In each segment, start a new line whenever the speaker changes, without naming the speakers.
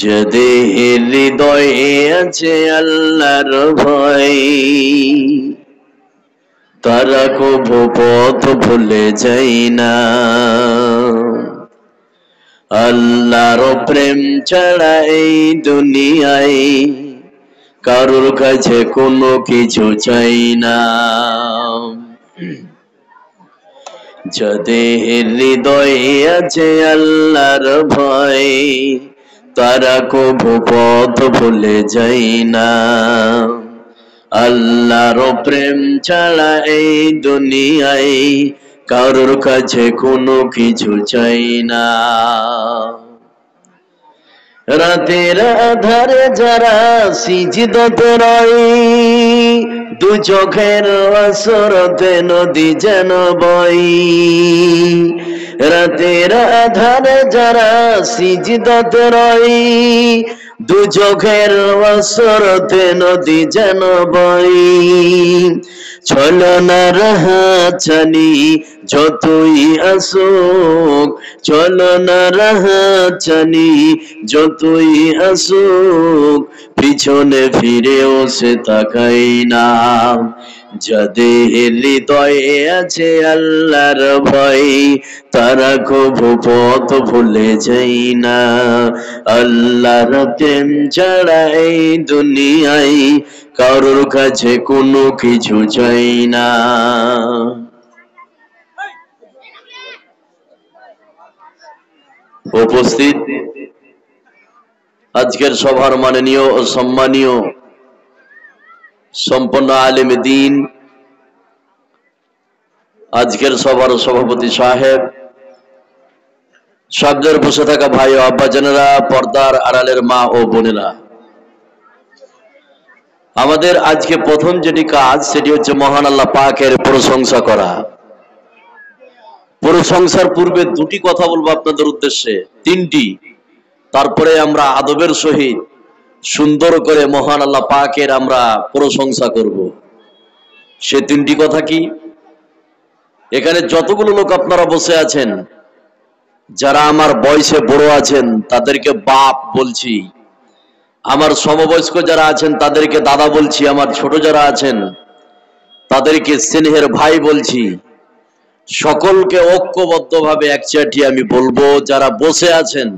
যদি হৃদয়ে আছে আল্লাহর ভয়, তারা কবু পথ ভুলে যায় না। আল্লাহর প্রেম ছাড়া এই দুনিয়ায় কারোর কাছে কোনো কিছু চাই না। যদি হৃদয়ে আছে আল্লাহর ভয়, তারা কবু পথ ভুলে যায় না। আল্লাহর প্রেম ছাড়া এই দুনিয়ায় কারোর কাছে কোনো কিছু চাই না। রাতের আধারে যারা সিজদাতে রয়, দু চোখের আসরতে নদী যেন বই। রাতের আধারে যারা সিজদাতে রয়, দু চোখের আসরতে নদী যেন বই। ছলনার হাতছানি যতই আসুক, ছলনার হাতছানি যতই আসুক, পিছনে ফিরেও সে তাকাই না। যাদের হৃদয়ে আছে আল্লাহর ভয়, তারা কবু পথ ভুলে যায় না। আল্লাহর প্রেম ছাড়া এই দুনিয়ায় কারোর কাছে কোনো কিছু চাই না। উপস্থিত আজকের সভার মাননীয় ও সম্মানীয় সম্পন্ন আলেম দ্বীন, আজকের সভার সভাপতি সাহেব, শব্দের বসে থাকা ভাই ও আব্বাজানেরা, পর্দার আড়ালের মা ও বোনেরা, আমাদের আজকে প্রথম যেটি কাজ সেটি হচ্ছে মহান আল্লাহ পাকের প্রশংসা করা। প্রশংসার পূর্বে দুটি কথা বলবো আপনাদের উদ্দেশ্যে, তিনটি, তারপরে আমরা আদবের সহিত সুন্দর করে মহান আল্লাহ পাকের আমরা প্রশংসা করব। সে তিনটি কথা কি? এখানে যতগুলো লোক আপনারা বসে আছেন, যারা আমার বয়সে বড় আছেন তাদেরকে বাপ বলছি, আমার সমবয়স্ক যারা আছেন তাদেরকে দাদা বলছি, আমার ছোট যারা আছেন তাদেরকে স্নেহের ভাই বলছি। সকলকে ঐক্যবদ্ধভাবে একচাটি আমি বলবো, যারা বসে আছেন,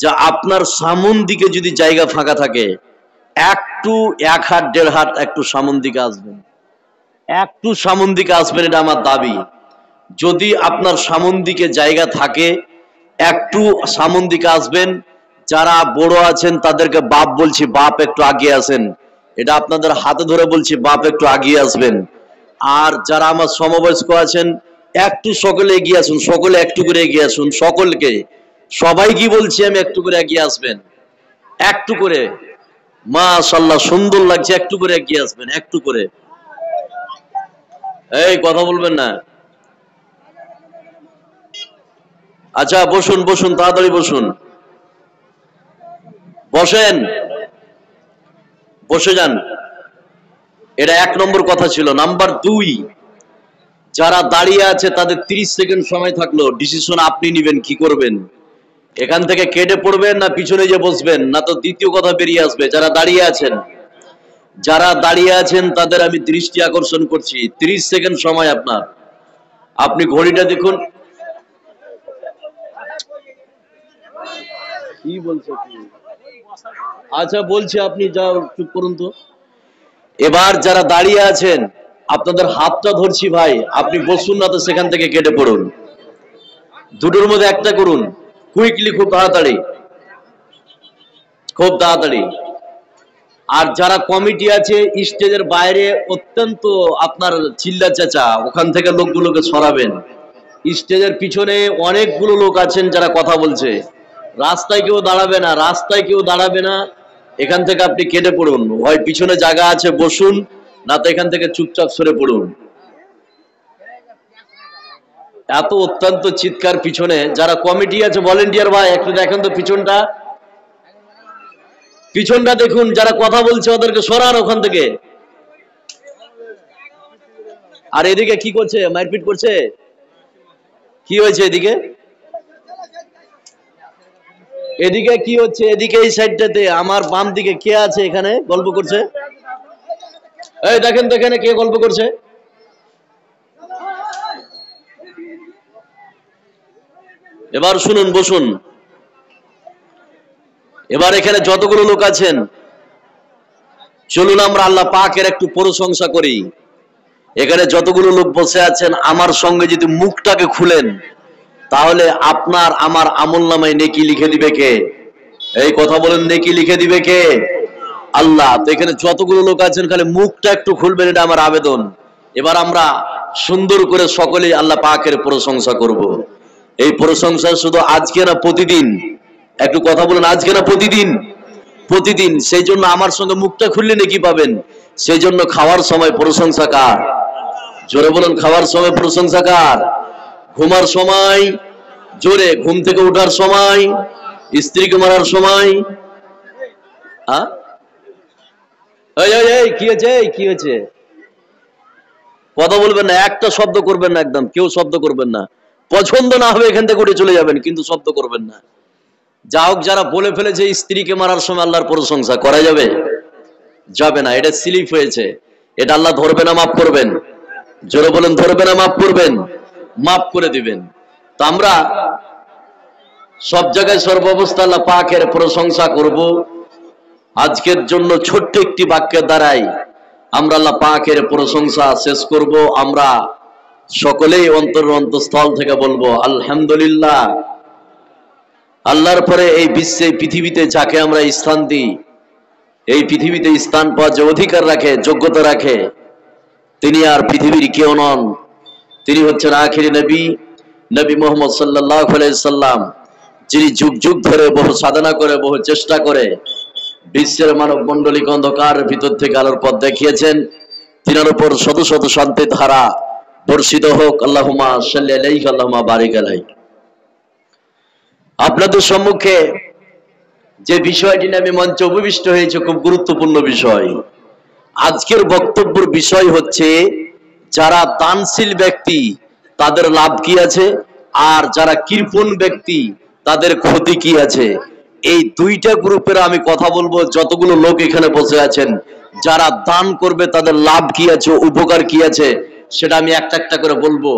যা আপনার সামন দিকে যদি জায়গা ফাঁকা থাকে, একটু 1 হাত 1.5 হাত একটু সামন দিকে আসবেন, একটু সামন দিকে আসবেন, এটা আমার দাবি। যদি আপনার সামন দিকে জায়গা থাকে একটু সামন দিকে আসবেন। যারা বড় আছেন তাদেরকে বাপ বলছি, বাপ একটু আগিয়ে আসেন, এটা আপনাদের হাতে ধরে বলছি, বাপ একটু আগিয়ে আসবেন। আর যারা আমার সমবয়স্ক আছেন একটু সকলে এগিয়ে আসুন, সকলে একটু করে এগিয়ে আসুন, সকলকে, সবাই কি বলছি আমি, একটু করে এগিয়ে আসবেন, একটু করে। মাশাআল্লাহ, সুন্দর লাগছে, একটু করে এগিয়ে আসবেন, একটু করে। এই কথা বলবেন না। আচ্ছা বসুন, বসুন, তাড়াতাড়ি বসুন, বসেন, বসে যান। এটা 1 নম্বর কথা ছিল। নাম্বার 2, যারা দাঁড়িয়ে আছে তাদের 30 সেকেন্ড সময় থাকলো, ডিসিশন আপনি নেবেন কি করবেন। এখান থেকে কেটে পড়বেন না পিছনে যে বসবেন, না তো দ্বিতীয় কথা বেরিয়ে আসবে। যারা দাঁড়িয়ে আছেন, যারা দাঁড়িয়ে আছেন তাদের আমি দৃষ্টি আকর্ষণ করছি, 30 সেকেন্ড সময় আপনার। আপনি ঘড়িটা দেখুন। কি বলছে কি? আচ্ছা বলছি, আপনি যাও, চুপ করুন তো। এবার যারা দাঁড়িয়ে আছেন আপনাদের হাতটা ধরছি ভাই, আপনি বসুন, না তো সেখান থেকে কেটে পড়ুন। দুটোর মধ্যে একটা করুন, কুইকলি, খুব তাড়াতাড়ি, খুব তাড়াতাড়ি। আর যারা কমিটি আছে স্টেজের বাইরে অত্যন্ত আপনার চিল্লা চেঁচা, ওখান থেকে লোকগুলোকে সরাবেন। স্টেজের পিছনে অনেকগুলো লোক আছেন যারা কথা বলছে, রাস্তায় কেউ দাঁড়াবে না, রাস্তায় কেউ দাঁড়াবে না। এখান থেকে আপনি কেটে পড়ুন, হয় পিছনে জায়গা আছে বসুন, না তো এখান থেকে চুপচাপ সরে পড়ুন। এত অত্যন্ত চিৎকার পিছনে। যারা কমিটি আছে ভলেন্টিয়ার ভাই একটু দেখেন তো পিছনটা, পিছনটা দেখুন, যারা কথা বলছে ওদেরকে সরান ওখান থেকে। আর এদিকে কি করছে, মারপিট করছে, কি হয়েছে এদিকে? এদিকে কি হচ্ছে? এদিকে এই সাইডটাতে আমার বাম দিকে কে আছে এখানে গল্প করছে? এই দেখেন তো এখানে কে গল্প করছে? এবার শুনুন, বসুন। এবার এখানে যতগুলো লোক আছেন, চলুন আমরা আল্লাহ পাকের একটু প্রশংসা করি। এখানে যতগুলো লোক বসে আছেন, আমার সঙ্গে যদি মুখটাকে খুলেন, তাহলে আপনার আমার আমলনামায় নেকি লিখে দিবে কে? এই কথা বলেন, নেকি লিখে দিবে কে? আল্লাহ। তো এখানে যতগুলো লোক আছেন, খালি মুখটা একটু খুলবেন, এটা আমার আবেদন। এবার আমরা সুন্দর করে সকলেই আল্লাহ পাকের প্রশংসা করব। এই প্রশংসা শুধু আজকে না, প্রতিদিন। একটু কথা বলেন, আজকে না প্রতিদিন? প্রতিদিন। সেই জন্য আমার সঙ্গে মুখটা খুললে নাকি পাবেন। সেই জন্য খাওয়ার সময় প্রশংসা কার? জোরে বলেন, খাওয়ার সময় প্রশংসা কার? ঘুমার সময় জোরে, ঘুম থেকে ওঠার সময়, স্ত্রীকে মারার সময়। কি হয়েছে? কি হয়েছে? কথা বলবেন না, একটা শব্দ করবেন না, একদম কেউ শব্দ করবেন না। পছন্দ না হবে এখান থেকে উঠে চলে যাবেন, কিন্তু শব্দ করবেন না। যা হোক, যারা বলে ফেলেছে স্ত্রীকে মারার সময় আল্লাহর প্রশংসা করা যাবে, যাবে না। এটা স্লিপ হয়েছে, এটা আল্লাহ ধরবে না, মাফ করবেন। জোরে বলেন, ধরবে না, মাফ করবেন, মাফ করে দিবেন। তো আমরা সব জায়গায় সর্বাবস্থা আল্লাহ পাকের প্রশংসা করব। আজকের জন্য ছোট্ট একটি বাক্যের দ্বারাই আমরা আল্লাহ পাকের প্রশংসা শেষ করব। আমরা সকলেই অন্তঃস্থল থেকে বলবো আলহামদুলিল্লাহ। আল্লাহর পরে এই বিশ্বে, পৃথিবীতে যাকে আমরা স্থান দিই, এই পৃথিবীতে স্থান পাওয়ার যে অধিকার রাখে, যোগ্যতা রাখে, তিনি আর পৃথিবীর কেউ নন। তিনি হচ্ছেন আখিরি নবী, নবী মুহাম্মদ সাল্লাল্লাহু আলাইহি সাল্লাম, যিনি যুগ যুগ ধরে বহু সাধনা করে, বহু চেষ্টা করে বিশ্বের মানব মণ্ডলীকে অন্ধকার ভিতর থেকে আলোর পথ দেখিয়েছেন। তিনার উপর শত শত শান্তির ধারা বর্ষিত হোক। আল্লাহুম্মা সাল্লি আলাইহি, আল্লাহুম্মা বারিক আলাইহি। আপনাদের সম্মুখে যে বিষয়টি নিয়ে আমি মঞ্চে উপবিষ্ট হয়েছে, খুব গুরুত্বপূর্ণ বিষয়। আজকের বক্তব্যের বিষয় হচ্ছে, যারা দানশীল ব্যক্তি তাদের লাভ কি আছে, আর যারা কৃপণ ব্যক্তি তাদের ক্ষতি কি আছে। এই দুইটা গ্রুপের আমি কথা বলবো। যতগুলো লোক এখানে বসে আছেন, যারা দান করবে তাদের লাভ কি আছে, উপকার কি আছে, সেটা আমি একটা একটা করে বলবো।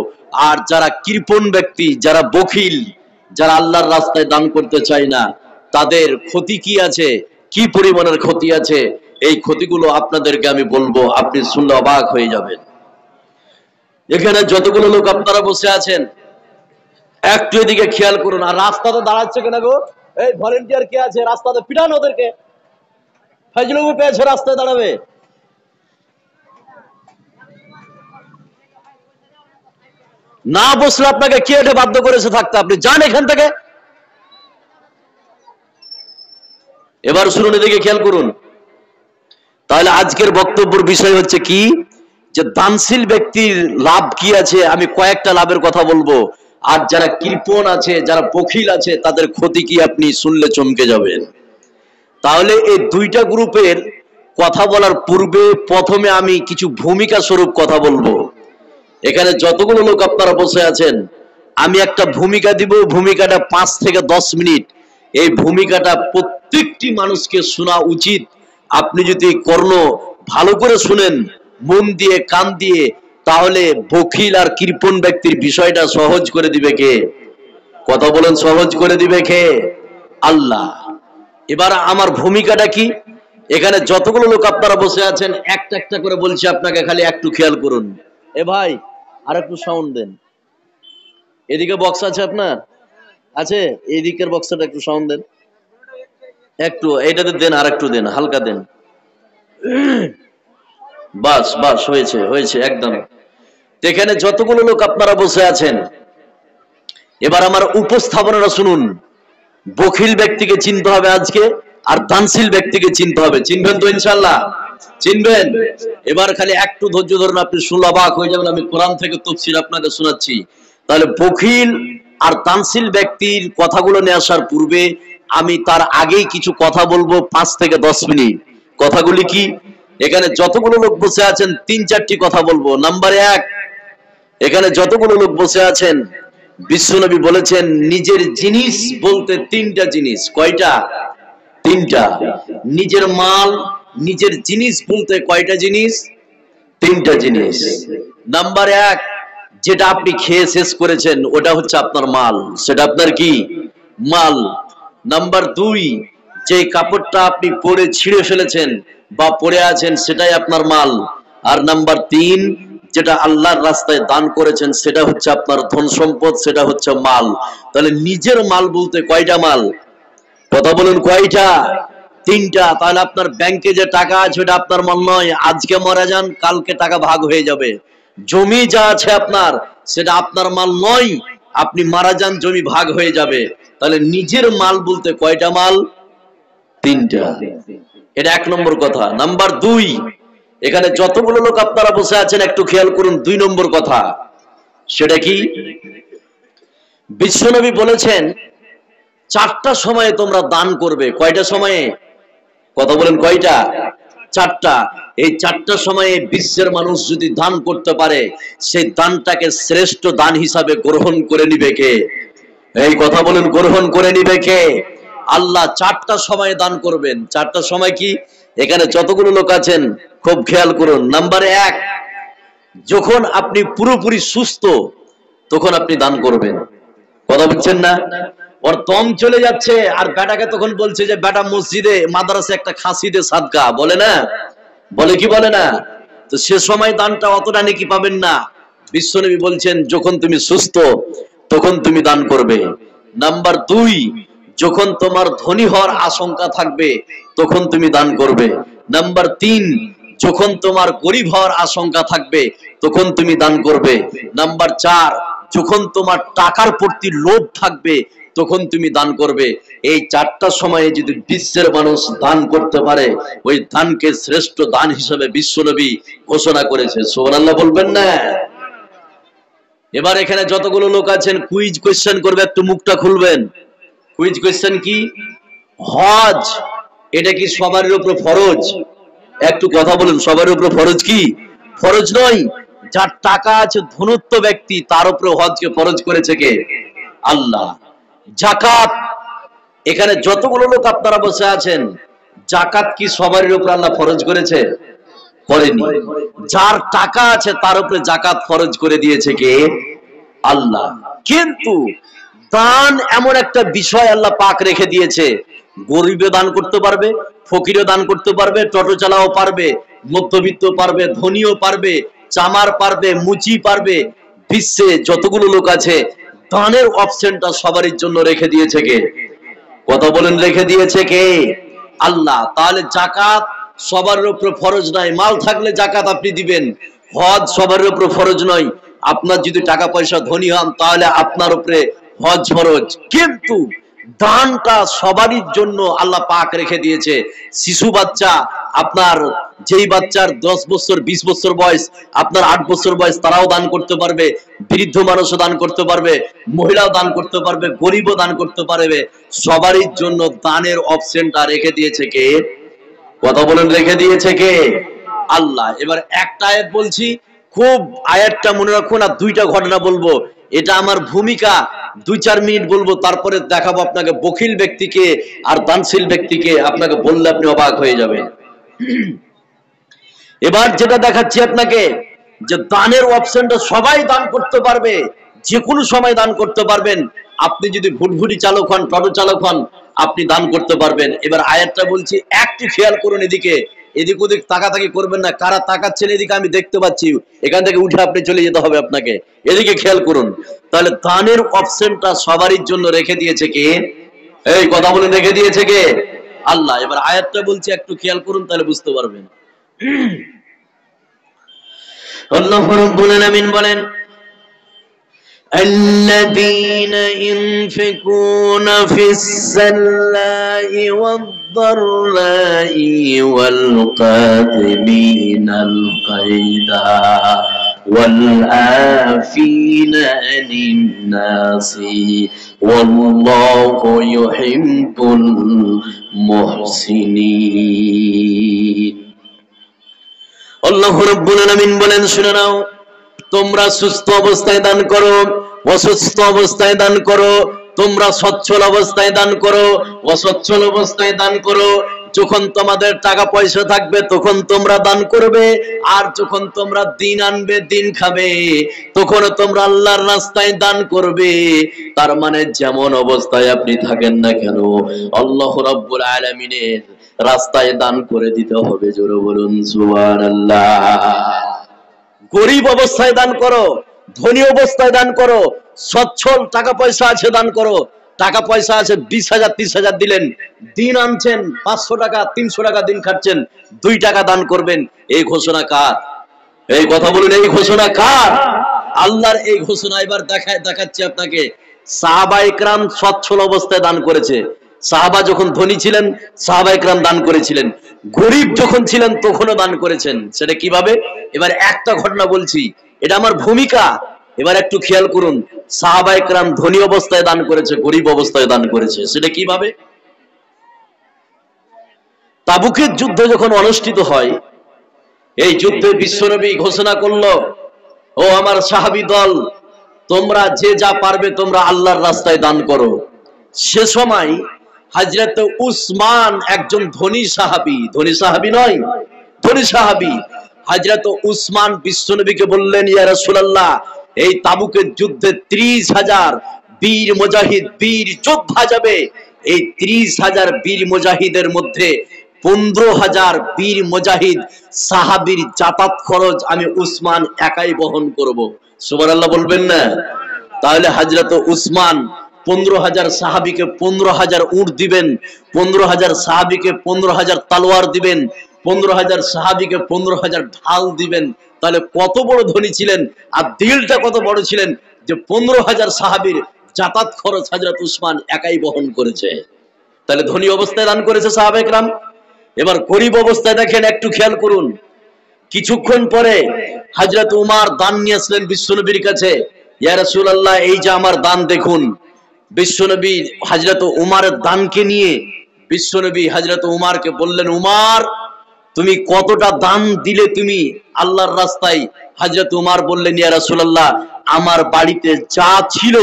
আর যারা কৃপণ ব্যক্তি, যারা বখিল, যারা আল্লাহর রাস্তায় দান করতে চায় না, তাদের ক্ষতি কি আছে, কি পরিমাণের ক্ষতি আছে, এই ক্ষতিগুলো আপনাদেরকে আমি বলবো। আপনি শুনলে অবাক হয়ে যাবেন। এখানে যতগুলো লোক আপনারা বসে আছেন, একটু এদিকে খেয়াল করুন। আর রাস্তাতে দাঁড়াচ্ছে কেন গো? এই ভলেন্টিয়ার কে আছে রাস্তাতে? পিটান ওদেরকে। ফাইজলামু পেয়েছে, রাস্তায় দাঁড়াবে। না বসলে আপনাকে কে এটা বাধ্য করেছে থাকতে? আপনি যান এখান থেকে। এবার শুনুন, এদিকে খেয়াল করুন। তাহলে আজকের বক্তব্যের বিষয় হচ্ছে কি, যে দানশীল ব্যক্তির লাভ কি আছে, আমি কয়েকটা লাভের কথা বলবো। আর যারা কৃপণ আছে, যারা বখিল আছে, তাদের ক্ষতি কি, আপনি শুনলে চমকে যাবেন। তাহলে এই দুইটা গ্রুপের কথা বলার পূর্বে প্রথমে আমি কিছু ভূমিকা স্বরূপ কথা বলবো। এখানে যতগুলো লোক আপনারা বসে আছেন, আমি একটা ভূমিকা দিব। ভূমিকাটা 5 থেকে 10 মিনিট। এই ভূমিকাটা প্রত্যেকটি মানুষকে শোনা উচিত। আপনি যদি কর্ণ ভালো করে শুনেন, মন দিয়ে, কান দিয়ে, তাহলে বখিল আর কৃপণ ব্যক্তির বিষয়টা সহজ করে দিবে কে? কথা বলেন, সহজ করে দিবে কে? আল্লাহ। এবার আমার ভূমিকাটা কি? এখানে যতগুলো লোক আপনারা বসে আছেন, একটা একটা করে বলছি আপনাকে, খালি একটু খেয়াল করুন। এ ভাই, আর একটু সাউন্ড দেন। এদিকে বক্স আছে আপনার? আছে? এদিকের বক্সটা একটু সাউন্ড দেন। একটু এটাতে দেন, আর একটু দেন, হালকা দেন। বাস বাস, হয়েছে হয়েছে, একদম। এখানে যতগুলো লোক আপনারা বসে আছেন, এবার আমার উপস্থাপনাটা শুনুন। বখিল ব্যক্তিকে চিনতে হবে আজকে, আর দানশীল ব্যক্তিকে চিনতে হবে। চিনবেন তো ইনশাআল্লাহ? চিনবেন? এবার খালি একটু ধৈর্য ধরুন, আপনি শুনলে অবাক হয়ে যাবেন। আমি কোরআন থেকে তাফসীর আপনাকে শোনাচ্ছি। তাহলে বখিল আর দানশীল ব্যক্তির কথাগুলো নিয়ে আসার পূর্বে আমি তার আগেই কিছু কথা বলবো, 5 থেকে 10 মিনিট। কথাগুলি কি? এখানে যতগুলো লোক বসে আছেন, 3-4টি কথা বলবো। নাম্বার 1, এখানে যতগুলো লোক বসে আছেন, বিশ্বনবী বলেছেন নিজের জিনিস বলতে তিনটা জিনিস। কয়টা? তিনটা। নিজের মাল, নিজের জিনিস বলতে কয়টা জিনিস? তিনটা জিনিস। নাম্বার এক, যেটা আপনি খেয়ে শেষ করেছেন ওটা হচ্ছে আপনার মাল, সেটা আপনার কি? মাল। নাম্বার দুই, যে কাপড়টা আপনি পরে ছিঁড়ে ফেলেছেন বা পরে আছেন সেটাই আপনার মাল। আর নাম্বার তিন, যেটা আল্লাহর রাস্তায় দান করেছেন সেটা হচ্ছে আপনার ধন সম্পদ, সেটা হচ্ছে মাল। তাহলে নিজের মাল বলতে কয়টা মাল? কথা বলুন, কয়টা? তিনটা। তাহলে আপনার ব্যাংকে যে টাকা আছে ওটা আপনার মাল নয়, আজকে মারা যান কালকে টাকা ভাগ হয়ে যাবে। জমি যা আছে আপনার সেটা আপনার মাল নয়, আপনি মারা যান জমি ভাগ হয়ে যাবে। তাহলে নিজের মাল বলতে কয়টা মাল? তিনটা। এটা এক নম্বর কথা। নাম্বার দুই, এখানে যতগুলো লোক আপনারা বসে আছেন একটু খেয়াল করুন, দুই নম্বর কথা সেটা কি? বিশ্বনবী বলেছেন চারটা সময়ে তোমরা দান করবে। কয়টা সময়ে? কথা বলেন, কয়টা? চারটা। এই চারটা সময়ে বিশ্বের মানুষ যদি দান করতে পারে সেই দানটাকে শ্রেষ্ঠ দান হিসাবে গ্রহণ করে নিবে কে? এই কথা বলেন, গ্রহণ করে নিবে কে? আল্লাহ চারটা সময়ে দান করবেন। চারটা সময় কি? এখানে যতগুলো লোক আছেন খুব খেয়াল করুন। নাম্বার এক, যখন আপনি পুরোপুরি সুস্থ তখন আপনি দান করবেন। কথা বুঝছেন না? ওর দম চলে যাচ্ছে আর বেটাকে তখন বলছে যে বেটা মসজিদে মাদ্রাসে একটা খাসি দে সাদকা, বলে না? বলে কি বলে না? তো সে সময় দানটা অতটা নাকি পাবেন না। বিশ্বনবী বলছেন যখন তুমি সুস্থ তখন তুমি দান করবে। নাম্বার দুই, যখন তোমার ধনী হওয়ার আশঙ্কা থাকবে তখন তুমি দান করবে। নাম্বার তিন, যখন তোমার গরিব হওয়ার আশঙ্কা থাকবে তখন তুমি দান করবে। নাম্বার চার, যখন তোমার টাকার প্রতি লোভ থাকবে তখন তুমি দান করবে। এই চারটা সময়ে যদি বিশ্বের মানুষ দান করতে পারে ওই দানকে শ্রেষ্ঠ দান হিসেবে বিশ্বনবী ঘোষণা করেছে। সুবহানাল্লাহ বলবেন না? এবার এখানে যতগুলো লোক আছেন কুইজ কোশ্চেন করবে, একটু মুখটা খুলবেন। কুইজ কোশ্চেন কি? হজ এটা কি সবার উপর ফরজ? একটু কথা বলুন, সবার উপর ফরজ কি? ফরজ নয়। যার টাকা আছে ধনত্ব ব্যক্তি তার উপর হজকে ফরজ করেছে কে? আল্লাহ। যাকাত, এখানে যতগুলো লোক আপনারা বসে আছেন যাকাত কি সবার উপর আল্লাহ ফরজ করেছে? করেনি। যার টাকা আছে তার উপরে যাকাত ফরজ করে দিয়েছে কে? আল্লাহ। কিন্তু দান এমন একটা বিষয় আল্লাহ পাক রেখে দিয়েছে, গরিবও দান করতে পারবে, ফকিরও দান করতে পারবে, টোটো চালাও পারবে, মধ্যবিত্ত পারবে, ধনীও পারবে, চামার পারবে, মুচি পারবে। বিশ্বে যতগুলো লোক আছে দানের অপশনটা সবারই জন্য রেখে দিয়েছে কে? কথা বলেন, রেখে দিয়েছে কে? আল্লাহ। তাহলে যাকাত সবার উপর ফরজ নয়, মাল থাকলে যাকাত আপনি দিবেন। হজ সবার উপর ফরজ নয়, আপনার যদি টাকা পয়সা ধনী হন তাহলে আপনার উপরে হজ ফরজ। কিন্তু দানটা সবারই জন্য আল্লাহ পাক রেখে দিয়েছে। শিশু বাচ্চা, আপনার যেই বাচ্চার 10 বছর 20 বছর বয়স, আপনার 8 বছর বয়স, তারাও দান করতে পারবে, বৃদ্ধ মানুষও দান করতে পারবে, মহিলাও দান করতে পারবে, গরিবও দান করতে পারবে। সবারই জন্য দানের অপশনটা রেখে দিয়েছে কে? কথা বলেন, রেখে দিয়েছে কে? আল্লাহ। এবার একটা আয়াত বলছি, খুব আয়াতটা মনে রাখুন আর দুইটা ঘটনা বলবো। এটা আমার ভূমিকা, 2-4 মিনিট বলবো, তারপরে দেখাবো আপনাকে বখিল ব্যক্তিকে আর দানশীল ব্যক্তিকে। আপনাকে বললে আপনি অবাক হয়ে যাবেন। এবার যেটা দেখাচ্ছি আপনাকে যে দানের অপশনটা সবাই দান করতে পারবে, যে কোনো সময় দান করতে পারবেন। আপনি যদি ভুটভুটি চালক হন, টোটো চালক হন, আপনি দান করতে পারবেন। এবার আয়াতটা বলছি, একটু খেয়াল করুন এদিকে, এদিক ওদিক তাকাতাকি করবেন না। কারা তাকাচ্ছেন এদিকে আমি দেখতে পাচ্ছি, এখান থেকে উঠে আপনি চলে যেতে হবে আপনাকে। এদিকে খেয়াল করুন। তাহলে দানের অপশনটা সবারই জন্য রেখে দিয়েছে কে? এই কথা বলে রেখে দিয়েছে কে? আল্লাহ। এবার আয়াতটা বলছি, একটু খেয়াল করুন তাহলে বুঝতে পারবেন। আল্লাহ রাব্বুল আলামিন বলেন الذين ينفقون في السراء والضراء والكاظمين الغيظ والعافين عن الناس والله يحب المحسنين। আল্লাহ রাব্বুল আলামিন বলেন, শুনে নাও, তোমরা সুস্থ অবস্থায় দান করো, অসুস্থ অবস্থায় দান করো, তোমরা সচ্ছল অবস্থায় দান করো, অসচ্ছল অবস্থায় দান করো। যখন তোমাদের টাকা পয়সা থাকবে তখন তোমরা দান করবে, আর যখন তোমরা দিন আনবে, দিন খাবে, তখন তোমরা আল্লাহর রাস্তায় দান করবে। তার মানে যেমন অবস্থায় আপনি থাকেন না কেন, আল্লাহ রাব্বুল আলামিনের রাস্তায় দান করে দিতে হবে। জোরে বলুন সুবহানাল্লাহ। গরিব অবস্থায় দান করো, ধনী অবস্থায় দান করো, সচ্ছল টাকা পয়সা আছে দান করো। টাকা পয়সা আছে 20,000 30,000 দিলেন, দিন আনছেন 500 টাকা 300 টাকা দিন খাচ্ছেন, 2 টাকা দান করবেন, এই ঘোষণা কার? এই কথা বলুন, এই ঘোষণা কার? আল্লাহর এই ঘোষণা। এবার দেখাচ্ছি আপনাকে। সাহাবা ইকরাম সচ্ছল অবস্থায় দান করেছে। সাহাবা যখন ধনী ছিলেন সাহাবা ইকরাম দান করেছিলেন, গরিব যখন ছিলেন তখনও দান করেছেন। সেটা কিভাবে? এবার একটা ঘটনা বলছি, এটা আমার ভূমিকা, এবার একটু খেয়াল করুন। সাহাবা ইকরাম ধনী অবস্থায় দান করেছে, গরিব অবস্থায় দান করেছে। সেটা কিভাবে? তাবুকের যুদ্ধ যখন অনুষ্ঠিত হয়, এই যুদ্ধে বিশ্বনবী ঘোষণা করলো, ও আমার সাহাবী দল, তোমরা যে যা পারবে তোমরা আল্লাহর রাস্তায় দান করো। সে সময় হযরত উসমান, একজন ধনী সাহাবী, ধনী সাহাবী নয়, ধনী সাহাবী, হযরত উসমান বিশ্বনবীকে বললেন, ইয়া রাসূলুল্লাহ, এই তাবুকের যুদ্ধে 30,000 বীর মুজাহিদ, বীর যোদ্ধা যাবে। এই 30,000 বীর মুজাহিদের মধ্যে 15,000 বীর মুজাহিদ সাহাবীর যাতায়াত খরচ আমি উসমান একাই বহন করব। সুবহানাল্লাহ বলবেন না? তাহলে হযরত উসমান 15,000 সাহাবীকে 15,000 উট দিবেন, 15,000 সাহাবীকে 15,000 তলোয়ার দিবেন, 15,000 সাহাবীকে 15,000 ঢাল দিবেন। তাহলে কত বড় ধনী ছিলেন, আর দিলটা কত বড় ছিলেন যে 15,000 সাহাবীর যাতায়াত খরচ হযরত উসমান একাই বহন করেছে। তাহলে ধনী অবস্থায় দান করেছে সাহাবা ইকরাম। এবার গরিব অবস্থায় দেখেন, একটু খেয়াল করুন। কিছুক্ষণ পরে হযরত উমর দান নিয়ে আসলেন বিশ্বনবীর কাছে, ইয়া রাসূলুল্লাহ, এই যে আমার দান দেখুন। বিশ্বনবী হযরত উমরের দানকে নিয়ে বিশ্বনবী হযরত উমরকে বললেন, উমর, তুমি কতটা দান দিলে তুমি আল্লাহর রাস্তায়? হযরত উমর বললেন, ইয়া রাসূলুল্লাহ, আমার বাড়িতে যা ছিল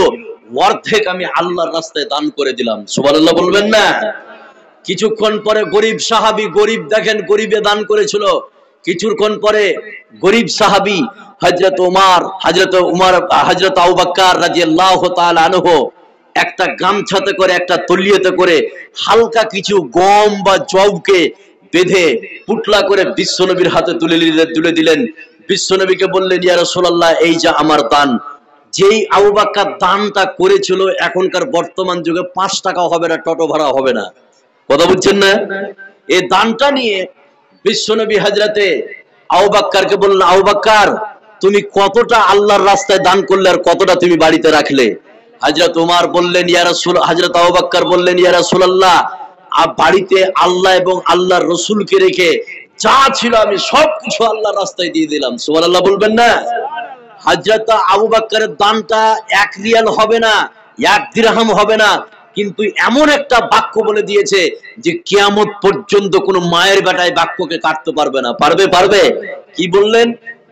অর্ধেক আমি আল্লাহর রাস্তায় দান করে দিলাম। সুবহানাল্লাহ বলবেন না? কিছুক্ষণ পরে গরিব সাহাবী, গরিব দেখেন গরিবে দান করেছিল। কিছুক্ষণ পরে গরিব সাহাবী হযরত উমর, হযরত আবু বকর রাদিয়াল্লাহু তাআলা আনহু একটা গামছাতে করে, একটা তলিয়েতে করে হালকা কিছু গম বা জবকে বেঁধে পুটলা করে বিশ্বনবীর হাতে তুলে দিলেন। বিশ্বনবীকে বললেন, ইয়া রাসূলুল্লাহ, এই যে আমার দান। যেই আবু বকর দানটা করেছিল, এখনকার বর্তমান যুগে 5 টাকা হবে না, টোটো ভাড়া হবে না। কথা বুঝছেন না? এই দানটা নিয়ে বিশ্বনবী হযরতে আবু বকরকে বললেন, আবু বকর, তুমি কতটা আল্লাহর রাস্তায় দান করলে আর কতটা তুমি বাড়িতে রাখলে? হযরত উমর বললেন, ইয়া রাসূল, হযরত আবু বকর বললেন, ইয়া রাসূলুল্লাহ, বাড়িতে আল্লাহ এবং আল্লাহর রাসূলকে রেখে যা ছিল আমি সবকিছু আল্লাহর রাস্তায় দিয়ে দিলাম। সুবহানাল্লাহ বলবেন না? হযরত আবু বকরের দানটা 1 রিয়াল হবে না, 1 দিরহাম হবে না, কিন্তু এমন একটা বাক্য বলে দিয়েছে যে কিয়ামত পর্যন্ত কোনো মায়ের বেটায় বাক্যকে কাটতে পারবে না। পারবে? কি বললেন?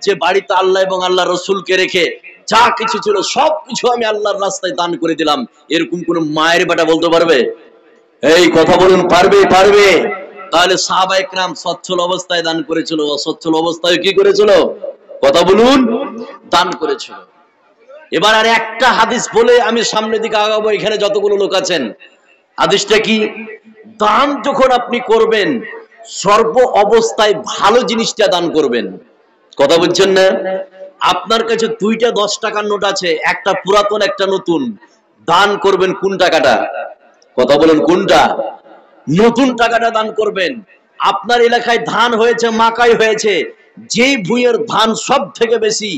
যে বাড়িতে আল্লাহ এবং আল্লাহর রাসূলকে রেখে যা কিছু ছিল সবকিছু আমি আল্লাহর রাস্তায় দান করে দিলাম। এরকম কোন মায়ের বেটা বলতে পারবে? এই কথা বলুন, পারবে? তাহলে সাহাবা ইকরাম সচ্ছল অবস্থায় দান করেছিল, অসচ্ছল অবস্থায় কি করেছিল? কথা বলুন, দান করেছিল। এবার আর একটা হাদিস বলে আমি সামনের দিকে আগাবো। এখানে যতগুলো লোক আছেন, হাদিসটা কি? দান যখন আপনি করবেন, সর্ব অবস্থায় ভালো জিনিসটা দান করবেন। কথা বলছেন না? আপনার কাছে 2টা 10 টাকার নোট আছে, একটা পুরাতন একটা নতুন, দান করবেন কোন টাকাটা? কথা বলুন, কোনটা? নতুন টাকাটা দান করবেন। আপনার এলাকায় ধান হয়েছে, মাকাই হয়েছে, যেই ভুঁইয়ের ধান সব থেকে বেশি,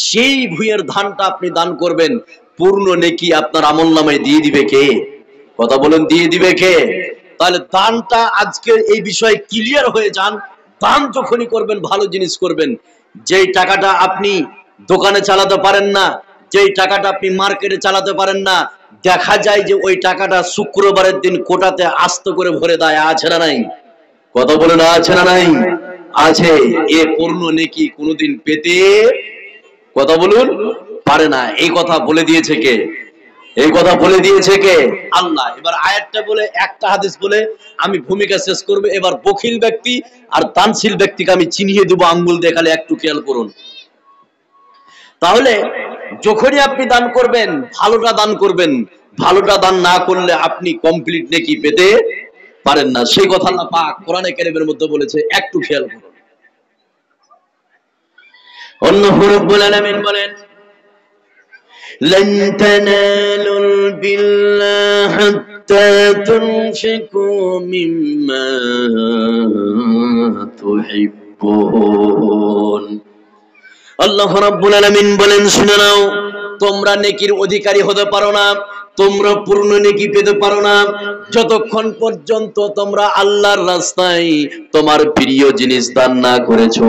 সেই ভুঁইয়ের ধানটা আপনি দান করবেন। পূর্ণ নেকি আপনার আমলনামায় দিয়ে দিবে কে? কথা বলুন, দিয়ে দিবে কে? তাহলে দানটা আজকের এই বিষয়ে ক্লিয়ার হয়ে যান। দান যখনই করবেন ভালো জিনিস করবেন। যেই টাকাটা আপনি দোকানে চালাতে পারেন না, যেই টাকাটা আপনি মার্কেটে চালাতে পারেন না, দেখা যায় যে ওই টাকাটা শুক্রবারের দিন কোটাতে আস্ত করে ভরে দেয়। আছে না নাই? কথা বলেন, আছে না নাই? আছে। এ পূর্ণ নেকি কোনদিন পেতে, কথা বলুন, পারে না। এই কথা বলে দিয়েছে কে? এই কথা বলে দিয়েছে কে? আল্লাহ। এবার আয়াতটা বলে, একটা হাদিস বলে আমি ভূমিকা শেষ করব। এবার বখিল ব্যক্তি আর দানশীল ব্যক্তিকে আমি চিনিয়ে দেবো আঙ্গুল দেখালে, একটু খেয়াল করুন। তাহলে যখনই আপনি দান করবেন, ভালোটা দান করবেন। ভালোটা দান না করলে আপনি কমপ্লিট নেকি পেতে পারেন না। সেই কথা আল্লাহ পাক কোরআনে কারীমের মধ্যে বলেছে, একটু খেয়াল করুন। আল্লাহ রাব্বুল আলামিন বলেন, لن تنالوا البر حتى تنفقوا مما تحبون। আল্লাহ রাব্বুল আলামিন বলেন, শুনে নাও, তোমরা নেকির অধিকারী হতে পারো না, তোমরা পূর্ণ নেকি পেতে পারো না যতক্ষণ পর্যন্ত তোমরা আল্লাহর রাস্তায় তোমার প্রিয় জিনিস দান না করেছো,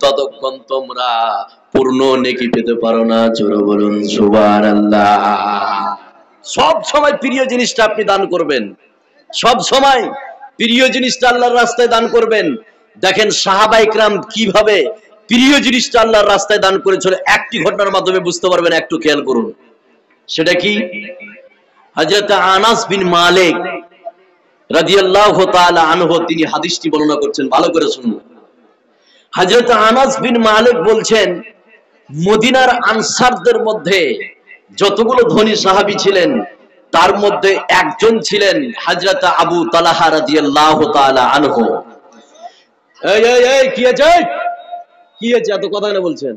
ততক্ষণ তোমরা পূর্ণ নেকি পেতে পারো না। জোরে বলুন সুবহানাল্লাহ। সব সময় প্রিয় জিনিসটা আপনি দান করবেন, সব সময় প্রিয় জিনিসটা আল্লাহর রাস্তায় দান করবেন। দেখেন সাহাবায়ে কেরাম কিভাবে প্রিয় জিনিসটা আল্লাহর রাস্তায় দান করেছিল, একটি ঘটনার মাধ্যমে বুঝতে পারবেন, একটু খেয়াল করুন। সেটা কি? হযরত আনাস বিন মালিক রাদিয়াল্লাহু তাআলা আনহু তিনি হাদিসটি বর্ণনা করছেন, ভালো করে শুনুন। হযরত আনাস বিন মালিক বলছেন, মদিনার আনসারদের মধ্যে যতগুলো ধনী সাহাবী ছিলেন, তার মধ্যে একজন ছিলেন হযরত আবু তালহা রাদিয়াল্লাহু তাআলা আনহু। এই এই এই কি আছে? কি আছে? এত কথা না বলছেন।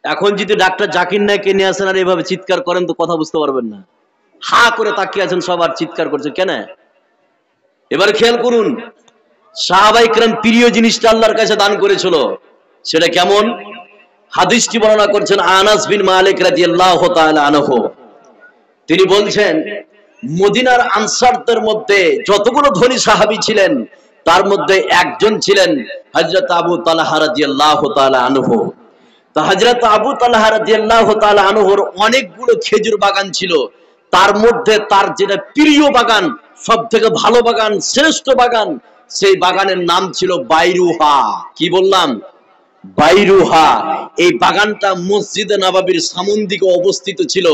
এখন যদি ডাক্তার জাকির নায়ককে নিয়ে আসেন আর এইভাবে চিৎকার করেন তো কথা বুঝতে পারবেন না। হা করে তাকিয়ে আছেন, সবার চিৎকার করছেন কেন? এবার খেয়াল করুন, সাহাবায়ে কেরাম প্রিয় জিনিসটা আল্লাহর কাছে দান করেছিল, সেটা কেমন? হাদিসটি বর্ণনা করছেন আনাস বিন মালিক রাদিয়াল্লাহু তাআলা আনহু। তিনি বলছেন, মদিনার আনসারদের মধ্যে যতগুলো ধনী সাহাবী ছিলেন, তার মধ্যে একজন ছিলেন হযরত আবু তালহা রাদিয়াল্লাহু তাআলা আনহু। তা হযরত আবু তালহা রাদিয়াল্লাহু তাআলা আনহুর অনেকগুলো খেজুর বাগান ছিল, তার মধ্যে তার যেটা প্রিয় বাগান, সবথেকে ভালো বাগান, শ্রেষ্ঠ বাগান, সেই বাগানের নাম ছিল বাইরুহা। কি বললাম? বাইরুহা। এই বাগানটা মসজিদে নববীর সামন দিকে অবস্থিত ছিল।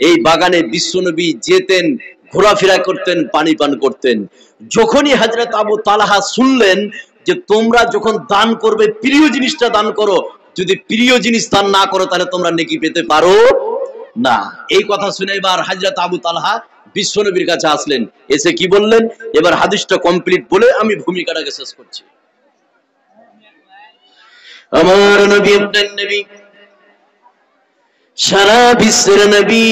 এই বাগানে বিশ্বনবী যেতেন, ঘোরাফেরা করতেন, পানি পান করতেন। যখনই হযরত আবু তালহা শুনলেন যে তোমরা যখন দান করবে প্রিয় জিনিসটা দান করো, যদি প্রিয় জিনিস দান না করো তাহলে তোমরা নেকি পেতে পারো না, এই কথা শুনে এবার হযরত আবু তালহা বিশ্বনবীর কাছে আসলেন। এসে কি বললেন? এবার হাদিসটা কমপ্লিট বলে আমি ভূমিকাটাকে শেষ করছি। আমার নবী, আপনার নবী, সারা বিশ্বের নবী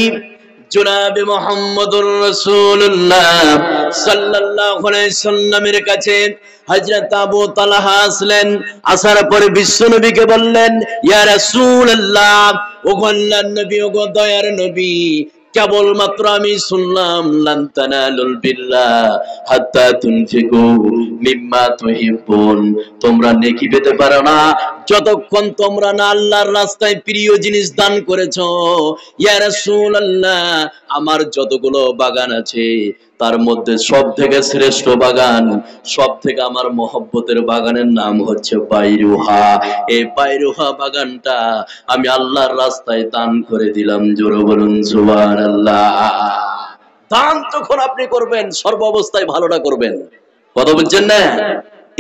জনাবে মুহাম্মদুর রাসূলুল্লাহ সাল্লাল্লাহু আলাইহি সাল্লামের কাছে হযরত আবু তালহা আসলেন। আসার পরে বিশ্বনবীকে বললেন, ইয়া রাসূলুল্লাহ, ওগো আল্লাহর নবী, ওগো দয়ার নবী, কেবলমাত্র আমি শুনলাম লান তানালুল বিররা হাত্তা তুনফিকু মিম্মা তুহিব্বুন, তোমরা নেকি পেতে পারো না যতক্ষণ তোমরা না আল্লাহর রাস্তায় প্রিয় জিনিস দান করেছো। ইয়া রাসূলুল্লাহ, আমার যতগুলো বাগান আছে তার মধ্যে সবথেকে শ্রেষ্ঠ বাগান, সবথেকে আমার মহব্বতের বাগানের নাম হচ্ছে বাইরুহা। এই বাইরুহা বাগানটা আমি আল্লাহর রাস্তায় দান করে দিলাম। জোরে বলুন সুবহানাল্লাহ। দান যখন আপনি করবেন সর্ব অবস্থায় ভালোটা করবেন। কথা বুঝছেন না?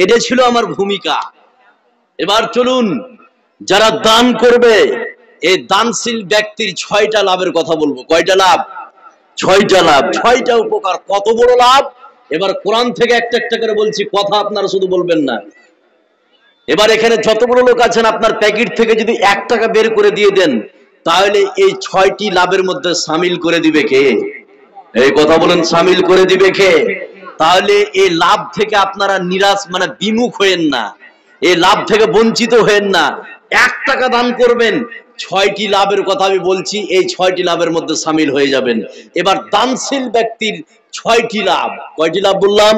এটা ছিল আমার ভূমিকা। এবার চলুন, যারা দান করবে এই দানশীল ব্যক্তির 6টা লাভের কথা বলবো। কয়টা লাভ? 6টা লাভ, 6টা উপকার। কত বড় লাভ! এবার কোরআন থেকে একটা একটা করে বলছি, কথা আপনারা শুধু বলবেন না। এবার এখানে যতগুলো লোক আছেন, আপনার প্যাকেট থেকে যদি 1 টাকা বের করে দিয়ে দেন, তাহলে এই 6টি লাভের মধ্যে শামিল করে দিবে কে? এই কথা বলেন, শামিল করে দিবে কে? তাহলে এই লাভ থেকে আপনারা নিরাশ মানে বিমুখ হয়েন না, এই লাভ থেকে বঞ্চিত হয়েন না। 1 টাকা দান করবেন, 6টি লাভের কথা আমি বলছি, এই 6টি লাভের মধ্যে শামিল হয়ে যাবেন। এবার দানশীল ব্যক্তির 6টি লাভ। কয়টি লাভ বললাম?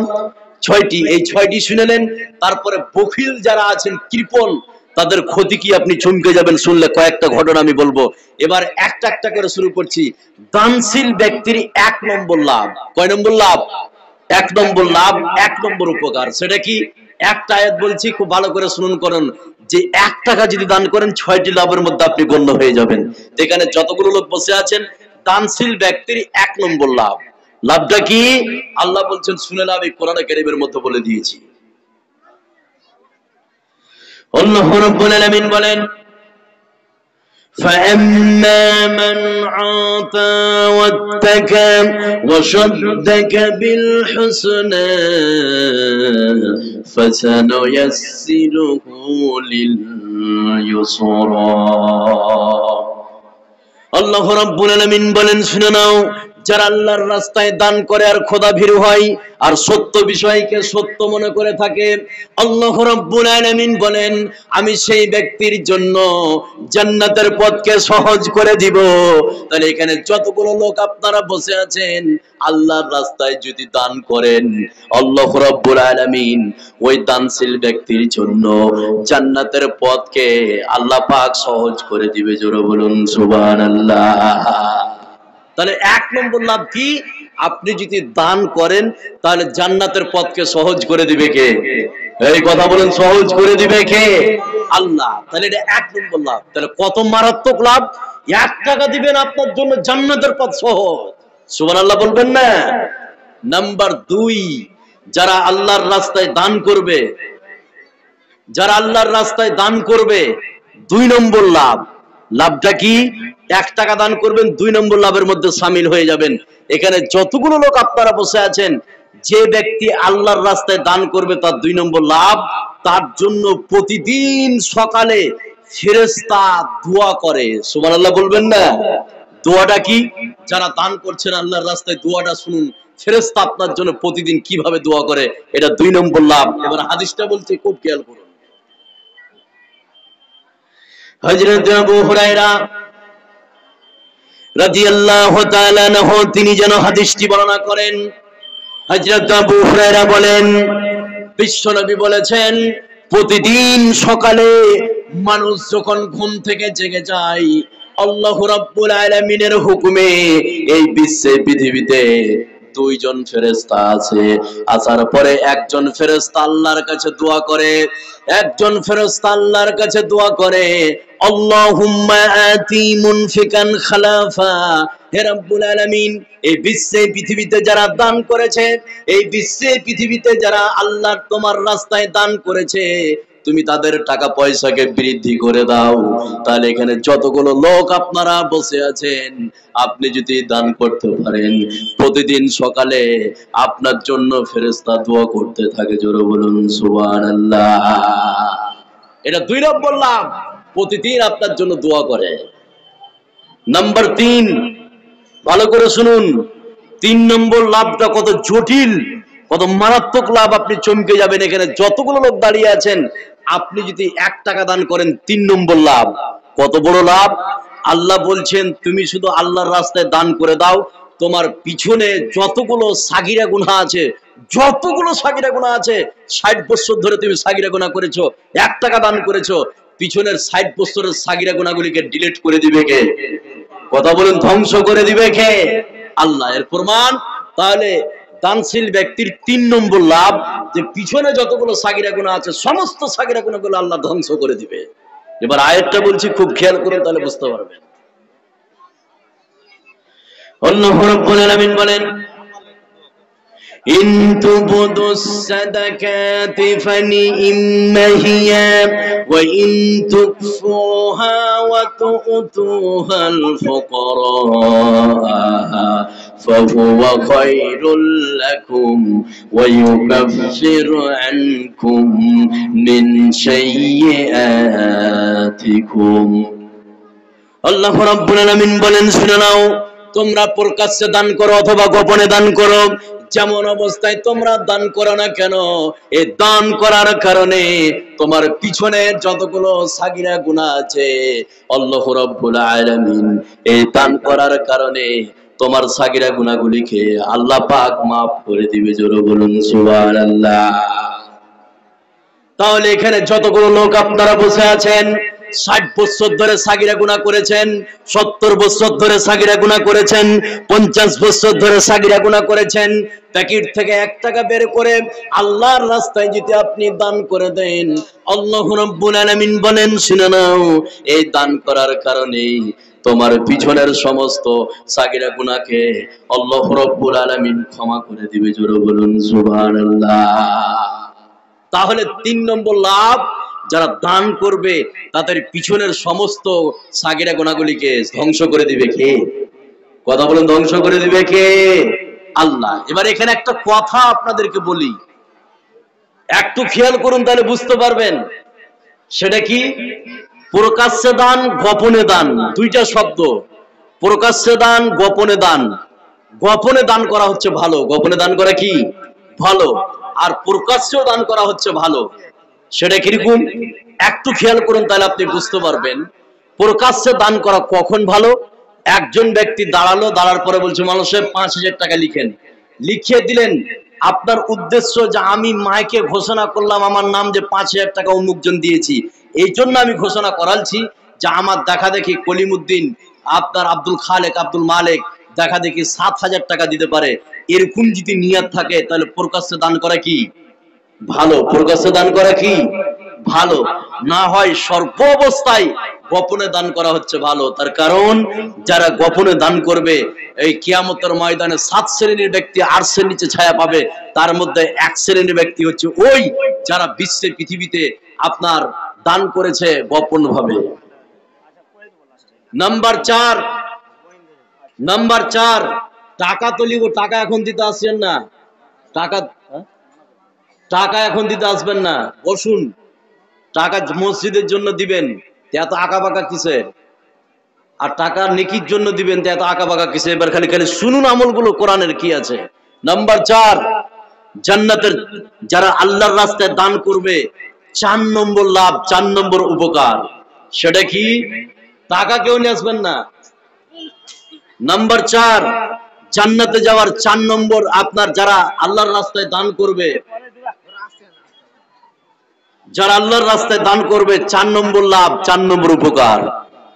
6টি। এই 6টি শুনেলেন। তারপরে বখিল যারা আছেন, কৃপণ, তাদের ক্ষতি কি আপনি চমকে যাবেন শুনলে। কয়েকটা ঘটনা আমি বলবো। এবার একটা একটা করে শুরু করছি। দানশীল ব্যক্তির 1 নম্বর লাভ। কয় নম্বর লাভ? 1 নম্বর লাভ, 1 নম্বর উপকার। সেটা কি? একটা আয়াত বলছি, খুব ভালো করে শুনুন করুন। যে 1 টাকা যদি দান করেন 6টি লাভের মধ্যে আপনি গণ্য হয়ে যাবেন। এখানে যতগুলো লোক বসে আছেন দানশীল ব্যক্তির 1 নম্বর লাভ। লাভটা কি? আল্লাহ বলছেন শুনে লাভ এই কোরআনে কারীমের মধ্যে বলে দিয়েছি। আল্লাহ রাব্বুল আলামিন বলেন فَأَمَّا مَنْ عَاطَى وَاتَّقَى وَصَدَّقَ بِالْحُسْنَى فَسَنُيَسِّرُهُ لِلْيُسْرَى। আল্লাহ রাব্বুল আলামিন বলেন শুনে নাও, যারা আল্লাহর রাস্তায় দান করে আর খোদা ভীরু হয় আর সত্য বিষয়কে সত্য মনে করে থাকে, আল্লাহ রাব্বুল আলামিন বলেন আমি সেই ব্যক্তির জন্য জান্নাতের পথকে সহজ করে দিব। তাহলে এখানে যতগুলো লোক আপনারা বসে আছেন আল্লাহর রাস্তায় যদি দান করেন, আল্লাহ রাব্বুল আলামিন ওই দানশীল ব্যক্তির জন্য জান্নাতের পথকে আল্লাহ পাক সহজ করে দিবে। জোরে বলুন সুবহানাল্লাহ। তাহলে 1 নম্বর লাভ কি? আপনি যদি দান করেন তাহলে জান্নাতের পথকে সহজ করে দিবে কে? এই কথা বলেন, সহজ করে দিবে কে? আল্লাহ। তাহলে এটা 1 নম্বর লাভ। তাহলে কত মারাত্মক লাভ! 1 টাকা দিবেন আপনার জন্য জান্নাতের পথ সহজ। সুবহানাল্লাহ বলবেন না? নাম্বার 2, যারা আল্লাহর রাস্তায় দান করবে, যারা আল্লাহর রাস্তায় দান করবে 2 নম্বর লাভ। লাভটা কি? 1 টাকা দান করবেন, 2 নম্বর লাভের মধ্যে শামিল হয়ে যাবেন। এখানে যতগুলো লোক আপনারা বসে আছেন, যে ব্যক্তি আল্লাহর রাস্তায় দান করবে তার 2 নম্বর লাভ, তার জন্য প্রতিদিন সকালে ফেরেশতা দোয়া করে। সুবহানাল্লাহ বলবেন না? দোয়াটা কি? যারা দান করছেন আল্লাহর রাস্তায় দোয়াটা শুনুন, ফেরেশতা আপনার জন্য প্রতিদিন কিভাবে দোয়া করে, এটা 2 নম্বর লাভ। এবার হাদিসটা বলছি, খুব খেয়াল করুন। হযরত আবু হুরায়রা রাদিয়াল্লাহু তাআলা আনহু তিনি যেন হাদিসটি বর্ণনা করেন। হযরত আবু হুরায়রা বলেন বিশ্বনবী বলেছেন প্রতিদিন সকালে মানুষ যখন ঘুম থেকে জেগে যায়, আল্লাহ রাব্বুল আলামিনের হুকুমে এই বিশ্বে পৃথিবীতে 2 জন ফেরেশতা আছে। আসার পরে একজন ফেরেশতা আল্লাহর কাছে দোয়া করে, একজন ফেরেশতা আল্লাহর কাছে দোয়া করে আল্লাহুম্মা আতি মুনফিকান খালাফা। হে রাব্বুল আলামিন, এই বিশ্বে পৃথিবীতে যারা দান করেছে, এই বিশ্বে পৃথিবীতে যারা আল্লাহ তোমার রাস্তায় দান করেছে, তুমি তাদের টাকা পয়সাকে বৃদ্ধি করে দাও। তাহলে এখানে যতগুলো লোক আপনারা বসে আছেন, আপনি যদি দান করতে পারেন, প্রতিদিন সকালে আপনার জন্য ফেরেশতা দোয়া করতে থাকে। জোরে বলুন সুবহানাল্লাহ। এটা 2 নম্বর লাভ, প্রতিদিন আপনার জন্য দোয়া করে। নাম্বার 3, ভালো করে শুনুন, 3 নম্বর লাভটা কত জটিল, কত মারাত্মক লাভ, আপনি চমকে যাবেন। এখানে যতগুলো লোক দাঁড়িয়ে আছেন, আপনি যদি 1 টাকা দান করেন 3 নম্বর লাভ। কত বড় লাভ! আল্লাহ বলছেন তুমি শুধু আল্লাহর রাস্তায় দান করে দাও, তোমার পিছনে যতগুলো সাগিরা গুনাহ আছে, যতগুলো সাগিরা গুনাহ আছে, 60 বছর ধরে তুমি সাগিরা গুনাহ করেছো, 1 টাকা দান করেছো, পিছনের 60 বছরের সাগিরা গুনাহগুলিকে ডিলিট করে দিবে কে? কথা বলেন, ধ্বংস করে দিবে কে? আল্লাহ। এর প্রমাণ তাহলে দানশীল ব্যক্তির 3 নম্বর লাভ, যে পিছনে যতগুলো সাগিরা গুনাহ আছে সমস্ত সাগিরা গুনাহগুলো আল্লাহ ধ্বংস করে দিবে। এবার আয়াতটা বলছি, খুব খেয়াল করুন, তাহলে বুঝতে পারবেন। আল্লাহ রাব্বুল আলামিন বলেন ইন তুবদুস সাদাকাতি ফানি'ম্মা হিয়া ওয়া ইন তুকফুহা ওয়া তু'তুহাল ফুকারা ফাহুয়া খায়রুল লাকুম ওয়া ইউকাফিরু আনকুম মিন সাইয়্যাতিকুম। আল্লাহ রাব্বুল আলামিন বলেন শুনে নাও, তোমরা প্রকাশ্যে দান করো অথবা গোপনে দান করো, যেমন অবস্থায় তোমরা দান করো না কেন, এই দান করার কারণে তোমার পিছনে যতগুলো সাগিরা গুনাহ আছে, আল্লাহ রাব্বুল আলামিন এই দান করার কারণে তোমার সাগিরা গুনাহগুলিকে আল্লাহ পাক maaf করে দিবে। জোরে বলুন সুবহানাল্লাহ। তাহলে এখানে যতগুলো লোক আপনারা বসে আছেন, 60 বছর ধরে সাগিরা গুনাহ করেছেন, 70 বছর ধরে সাগিরা গুনাহ করেছেন, 50 বছর ধরে সাগিরা গুনাহ করেছেন, প্যাকেট থেকে 1 টাকা বের করে আল্লাহর রাস্তায় যদি আপনি দান করে দেন, আল্লাহ রাব্বুল আলামিন বলেন শুনে নাও, এই দান করার কারণে তোমার পিছনের সমস্ত সাগিরা গুনাহকে আল্লাহ রাব্বুল আলামিন ক্ষমা করে দিবে। জোরে বলুন সুবহানাল্লাহ। তাহলে 3 নম্বর লাভ, যারা দান করবে তাদের পিছনের সমস্ত সাগিরা গুনাহগুলিকে ধ্বংস করে দিবে কে? কথা বলেন, ধ্বংস করে দিবে কে? আল্লাহ। এবার এখানে একটা কথা আপনাদেরকে বলি, একটু খেয়াল করুন তাহলে বুঝতে পারবেন। সেটা কি? প্রকাশ্যে দান, গোপনে দান, দুইটা শব্দ। প্রকাশ্যে দান, গোপনে দান। গোপনে দান করা হচ্ছে ভালো, গোপনে দান করা কি ভালো, আর প্রকাশ্যেও দান করা হচ্ছে ভালো। সেটা কিরকম একটু খেয়াল করুন তাহলে আপনি বুঝতে পারবেন। প্রকাশ্যে দান করা কখন ভালো? একজন ব্যক্তি দাঁড়ালো, দাঁড়ার পরে বলছে মানুষের 5000 টাকা লিখেন, লিখিয়ে দিলেন। আপনার উদ্দেশ্য যে আমি মাইকে ঘোষণা করলাম আমার নাম যে 5000 টাকা অমুকজন দিয়েছি, এই জন্য আমি ঘোষণা করালছি যে আমার দেখা দেখি কলিমুদ্দিন, আপনার আব্দুল খালেক, আব্দুল মালেক দেখা দেখি 7000 টাকা দিতে পারে। এরকম যদি নিয়ত থাকে তাহলে প্রকাশ্যে দান করা কি ভালো, প্রকাশ্যে দান করা কি ভালো। না হয় সর্ব অবস্থায় গোপনে দান করা হচ্ছে ভালো। তার কারণ যারা গোপনে দান করবে এই কিয়ামতের ময়দানে 7 শ্রেণীর ব্যক্তি আরশের নিচে ছায়া পাবে। তার মধ্যে 1 শ্রেণীর ব্যক্তি হচ্ছে ওই যারা বিশ্বের পৃথিবীতে আপনার দান করেছে গোপন ভাবে। নাম্বার 4, টাকা তো লিব, টাকা এখন দিতে আসছেন না, টাকা এখন দিতে আসবেন না, বসুন। টাকা মসজিদের জন্য দিবেন, এত আঁকাবাঁকা কিসের? আর টাকা নেকির জন্য দিবেন, এত আঁকাবাঁকা কিসের? এবার খালি খালি শুনুন আমলগুলো কোরআনের কি আছে। নাম্বার 4, জান্নাতের যারা আল্লাহর রাস্তায় দান করবে 4 নম্বর লাভ, 4 নম্বর উপকার। সেটা কি? টাকা কেউ নিয়ে আসবেন না। নাম্বার 4, জান্নাতে যাওয়ার 4 নম্বর আপনার যারা আল্লাহর রাস্তায় দান করবে, যারা আল্লাহর রাস্তায় দান করবে 4 নম্বর লাভ, 4 নম্বর উপকার।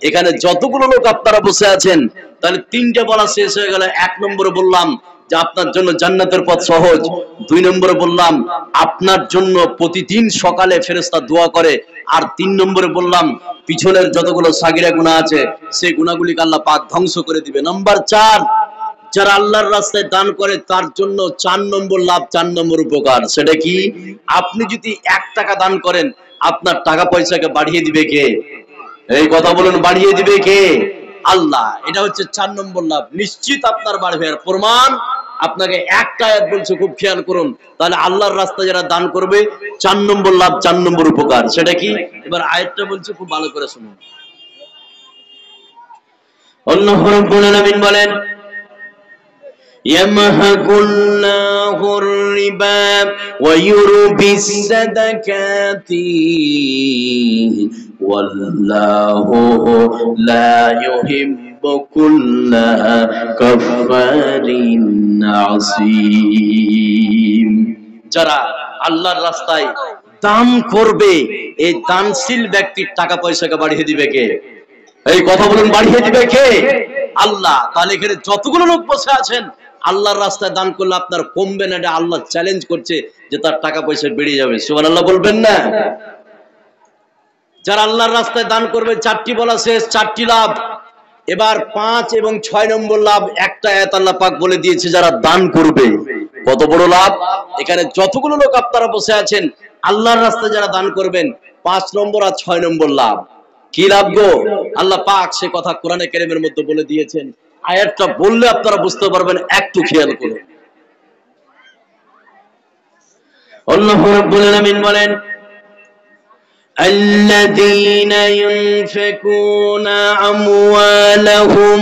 এখানে যতগুলো লোক আপনারা বসে আছেন তাহলে 3টে বলা শেষ হয়ে গেল। 1 নম্বরে বললাম যে আপনার জন্য জান্নাতের পথ সহজ। 2 নম্বরে বললাম আপনার জন্য প্রতিদিন সকালে ফেরেশতা দোয়া করে। আর 3 নম্বরে বললাম পিছনের যতগুলো সাগিরা গুনাহ আছে সেই গুনাহগুলিকে আল্লাহ পাক ধ্বংস করে দিবে। নাম্বার 4, যারা আল্লাহর রাস্তায় দান করে তার জন্য 4 নম্বর লাভ, 4 নম্বর উপকার। সেটা কি? আপনি যদি 1 টাকা দান করেন আপনার টাকা পয়সাকে বাড়িয়ে দিবে কে? এই কথা বলুন, বাড়িয়ে দিবে কে? আল্লাহ। এটা হচ্ছে 4 নম্বর লাভ, নিশ্চিত আপনার বাড়বে। আর প্রমাণ আপনাকে একটা আয়াত বলছে, খুব খেয়াল করুন। তাহলে আল্লাহর রাস্তায় যারা দান করবে 4 নম্বর লাভ, 4 নম্বর উপকার। সেটা কি? এবার আয়াতটা বলছে, খুব ভালো করে শুনুন। আল্লাহ রাব্বুল আলামিন বলেন يمحق الله الربا ويربي الصدقات والله لا يحب كل كفار عصيم। যারা আল্লাহর রাস্তায় দান করবে এই দানশীল ব্যক্তির টাকা পয়সাকে বাড়িয়ে দিবে কে? এই কথা বলুন, বাড়িয়ে দিবে কে? আল্লাহ। তাহলে এখানে যতগুলো লোক বসে আছেন আল্লাহর রাস্তায় দান করলে আপনার কমবে না, এটা আল্লাহ চ্যালেঞ্জ করছে যে তার টাকা পয়সা বেড়ে যাবে। সুবহানাল্লাহ বলবেন না? যারা আল্লাহর রাস্তায় দান করবে 4টি বলা শেষ, 4টি লাভ। এবার 5 এবং 6 নম্বর লাভ একটা আয়াত আল্লাহ পাক বলে দিয়েছে যারা দান করবে কত বড় লাভ। এখানে যতগুলো লোক আপনারা বসে আছেন আল্লাহর রাস্তায় যারা দান করবেন 5 নম্বর আর 6 নম্বর লাভ। কি লাভ গো? আল্লাহ পাক সে কথা কোরআনে কারীমের মধ্যে বলে দিয়েছেন। আয়াতটা বললে আপনারা বুঝতে পারবেন, একটু খেয়াল করুন। আল্লাহ রাব্বুল আলামিন বলেন الذين ينفقون أموالهم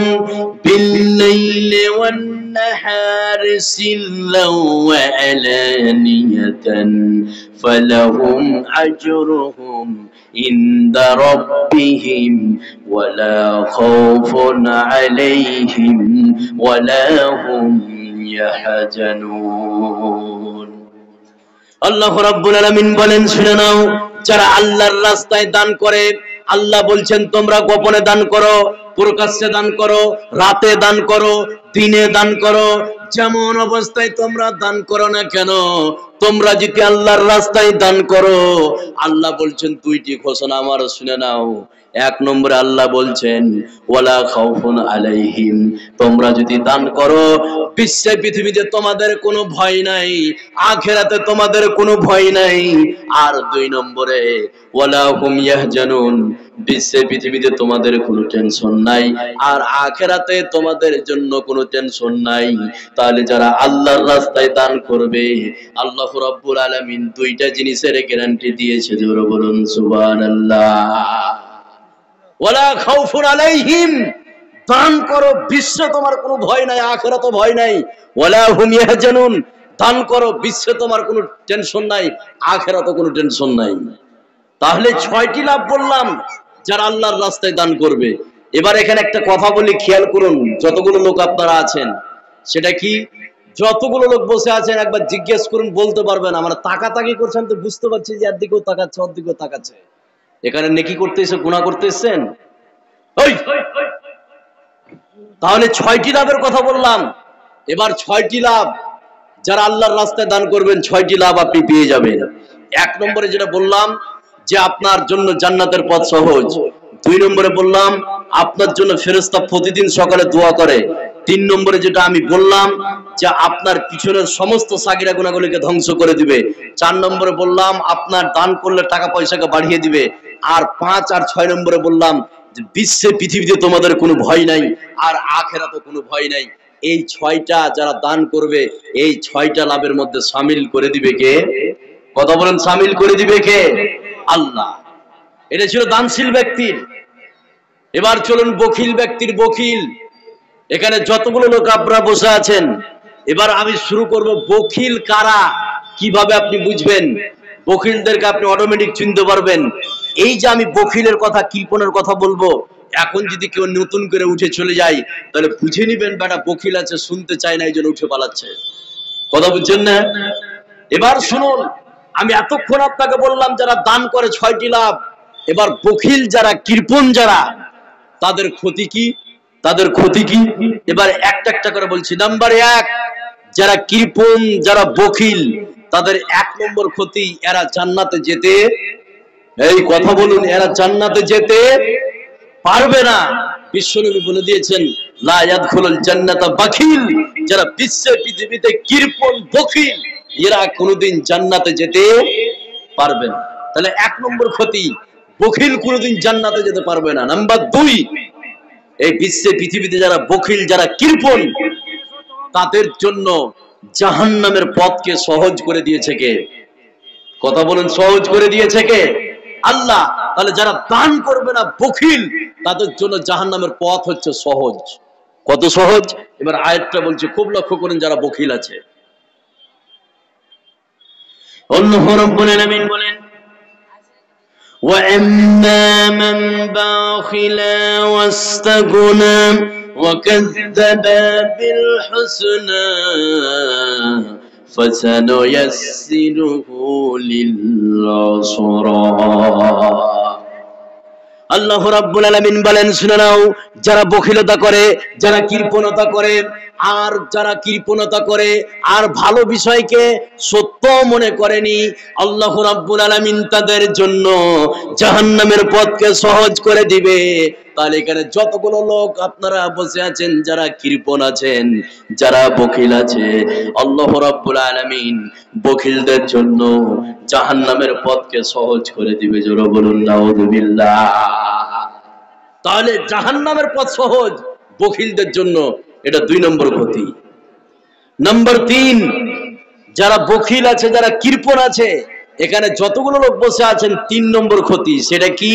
بالليل والنهار سرا وعلانية فلهم أجرهم عند ربهم ولا خوف عليهم ولا هم يحزنون। আল্লাহ রাব্বুল আলামিন বলেন শুনে নাও, যারা আল্লাহর রাস্তায় দান করে আল্লাহ বলছেন তোমরা গোপনে দান করো, প্রকাশ্যে দান করো, রাতে দান করো, দিনে দান করো, যেমন অবস্থায় তোমরা দান করো না কেন, তোমরা যদি আল্লাহর রাস্তায় দান করো, আল্লাহ বলছেন দুইটি ঘোষণা আমার শুনে নাও। এক নম্বরে আল্লাহ বলছেন ওয়ালা খাউফুন আলাইহিম, তোমরা যদি দান করো বিশ্বে পৃথিবীতে তোমাদের কোনো ভয় নাই, আখিরাতে তোমাদের কোনো ভয় নাই। আর দুই নম্বরে ওয়ালা হুম ইয়াহজানুন, বিশ্বে পৃথিবীতে তোমাদের কোনো টেনশন নাই, আর আখিরাতে তোমাদের জন্য কোনো টেনশন নাই। তাহলে যারা আল্লাহর রাস্তায় দান করবে, আল্লাহ রাব্বুল আলামিন দুইটা জিনিসের গ্যারান্টি দিয়েছে, জোরে বলুন সুবহানাল্লাহ। ওয়ালা খাউফুন আলাইহিম, দান করো বিশ্বে তোমার কোনো ভয় নাই, আখিরাতে ভয় নাই। ওয়ালা হুম ইয়াহজানুন, দান করো বিশ্বে তোমার কোনো টেনশন নাই, আখিরাতে কোনো টেনশন নাই। তাহলে 6টি লাভ বললাম যারা আল্লাহর রাস্তায় দান করবে। এবার এখানে একটা কথা বলি, খেয়াল করুন, যতগুলো লোক আপনারা আছেন, সেটা কি, যতগুলো লোক বসে আছেন একবার জিজ্ঞেস করুন, বলতে পারবেন আমরা তাকাতাকি করছেন তো বুঝতে পারছি যে একদিকেও তাকাচ্ছে অর্দিকেও তাকাচ্ছে, এখানে নেকি করতে এসে গুনাহ করতে এসেছেন? তাহলে 6টি লাভের কথা বললাম। এবার 6টি লাভ যারা আল্লাহর রাস্তায় দান করবেন, 6টি লাভ আপনি পেয়ে যাবেন। এক নম্বরে যেটা বললাম যে আপনার জন্য জান্নাতের পথ সহজ। 2 নম্বরে বললাম আপনার জন্য ফেরেশতা প্রতিদিন সকালে দোয়া করে। 3 নম্বরে যেটা আমি বললাম যে আপনার পিছনের সমস্ত সাগিরা গুনাহগুলোকে ধ্বংস করে দিবে। 4 নম্বরে বললাম আপনার দান করলে টাকা পয়সাকে বাড়িয়ে দিবে। আর 5 আর 6 নম্বরে বললাম যে বিশ্বে পৃথিবীতে তোমাদের কোনো ভয় নাই, আর আখিরাতে কোনো ভয় নাই। এই 6টা যারা দান করবে, এই 6টা লাভের মধ্যে শামিল করে দিবে কে? কথা বলেন, শামিল করে দিবে কে? আল্লাহ। এটা ছিল দানশীল ব্যক্তির। এবার চলুন বখিল ব্যক্তির। বখিল, এখানে যতগুলো লোক আপনারা বসে আছেন, এবার আমি শুরু করব বখিল কারা, কিভাবে আপনি বুঝবেন, বখিলদেরকে আপনি অটোমেটিক চিনতে পারবেন। এই যে আমি বখিলের কথা, কৃপণের কথা বলবো, এখন যদি কেউ নতুন করে উঠে চলে যায়, তাহলে বুঝে নিবেন বেটা বখিল আছে, শুনতে চায় না, এই জন্য উঠে পালাচ্ছে। কথা বুঝছেন না? এবার শুনুন, আমি এতক্ষণ আপনাকে বললাম যারা দান করে 6টি লাভ। এবার বখিল যারা, কৃপণ যারা, তাদের ক্ষতি কি? তাদের ক্ষতি কি? এবার একটা একটা করে বলছি। নাম্বার 1, যারা কৃপণ, যারা বখিল, তাদের 1 নম্বর ক্ষতি, এরা জান্নাতে যেতে, এই কথা বলুন, এরা জান্নাতে যেতে পারবে না। বিশ্বনবী বলে দিয়েছেন লা ইয়াদখুলুল জান্নাতা বাখিল, যারা বিশ্বে পৃথিবীতে কৃপণ বখিল, এরা কোনোদিন জান্নাতে যেতে পারবে না। তাহলে 1 নম্বর ক্ষতি, বখিল কোনোদিন জান্নাতে যেতে পারবে না। নাম্বার 2, এই বিশ্বে পৃথিবীতে যারা বখিল, যারা কৃপণ, তাদের জন্য জাহান্নামের পথকে সহজ করে দিয়েছে কে? কথা বলেন, সহজ করে দিয়েছে কে? আল্লাহ। তাহলে যারা দান করবে না, বখিল, তাদের জন্য জাহান্নামের পথ হচ্ছে সহজ। কত সহজ? এবার আয়াতটা বলছে, খুব লক্ষ্য করেন যারা বখিল আছে। আল্লাহ রাব্বুল আলামিন বলেন وَأَمَّا مَنْ بَخِلَ وَاسْتَغْنَى وَكَذَّبَ بِالْحُسْنَى فَسَنُيَسِّرُهُ لِلْعُسْرَى। আল্লাহ রাব্বুল আলামিন বলেন, শুনে নাও, যারা বখিলতা করে, যারা কৃপণতা করে, আর যারা কৃপণতা করে আর ভালো বিষয়কে সত্য মনে করেনি, আল্লাহ রাব্বুল আলামিন তাদের জন্য জাহান্নামের পথকে সহজ করে দিবে। তাহলে এখানে যতগুলো লোক আপনারা বসে আছেন, যারা কৃপণ আছেন, যারা বখিল আছে, আল্লাহ রাব্বুল আলামিন বখিলদের জন্য জাহান্নামের পথকে সহজ করে দিবে। জোরে বলুন নাউযুবিল্লাহ। তাহলে জাহান্নামের পথ সহজ বখিলদের জন্য, এটা 2 নম্বর ক্ষতি। নাম্বার 3, যারা বখিল আছে, যারা কৃপণ আছে, এখানে যতগুলো লোক বসে আছেন, 3 নম্বর ক্ষতি, সেটা কি?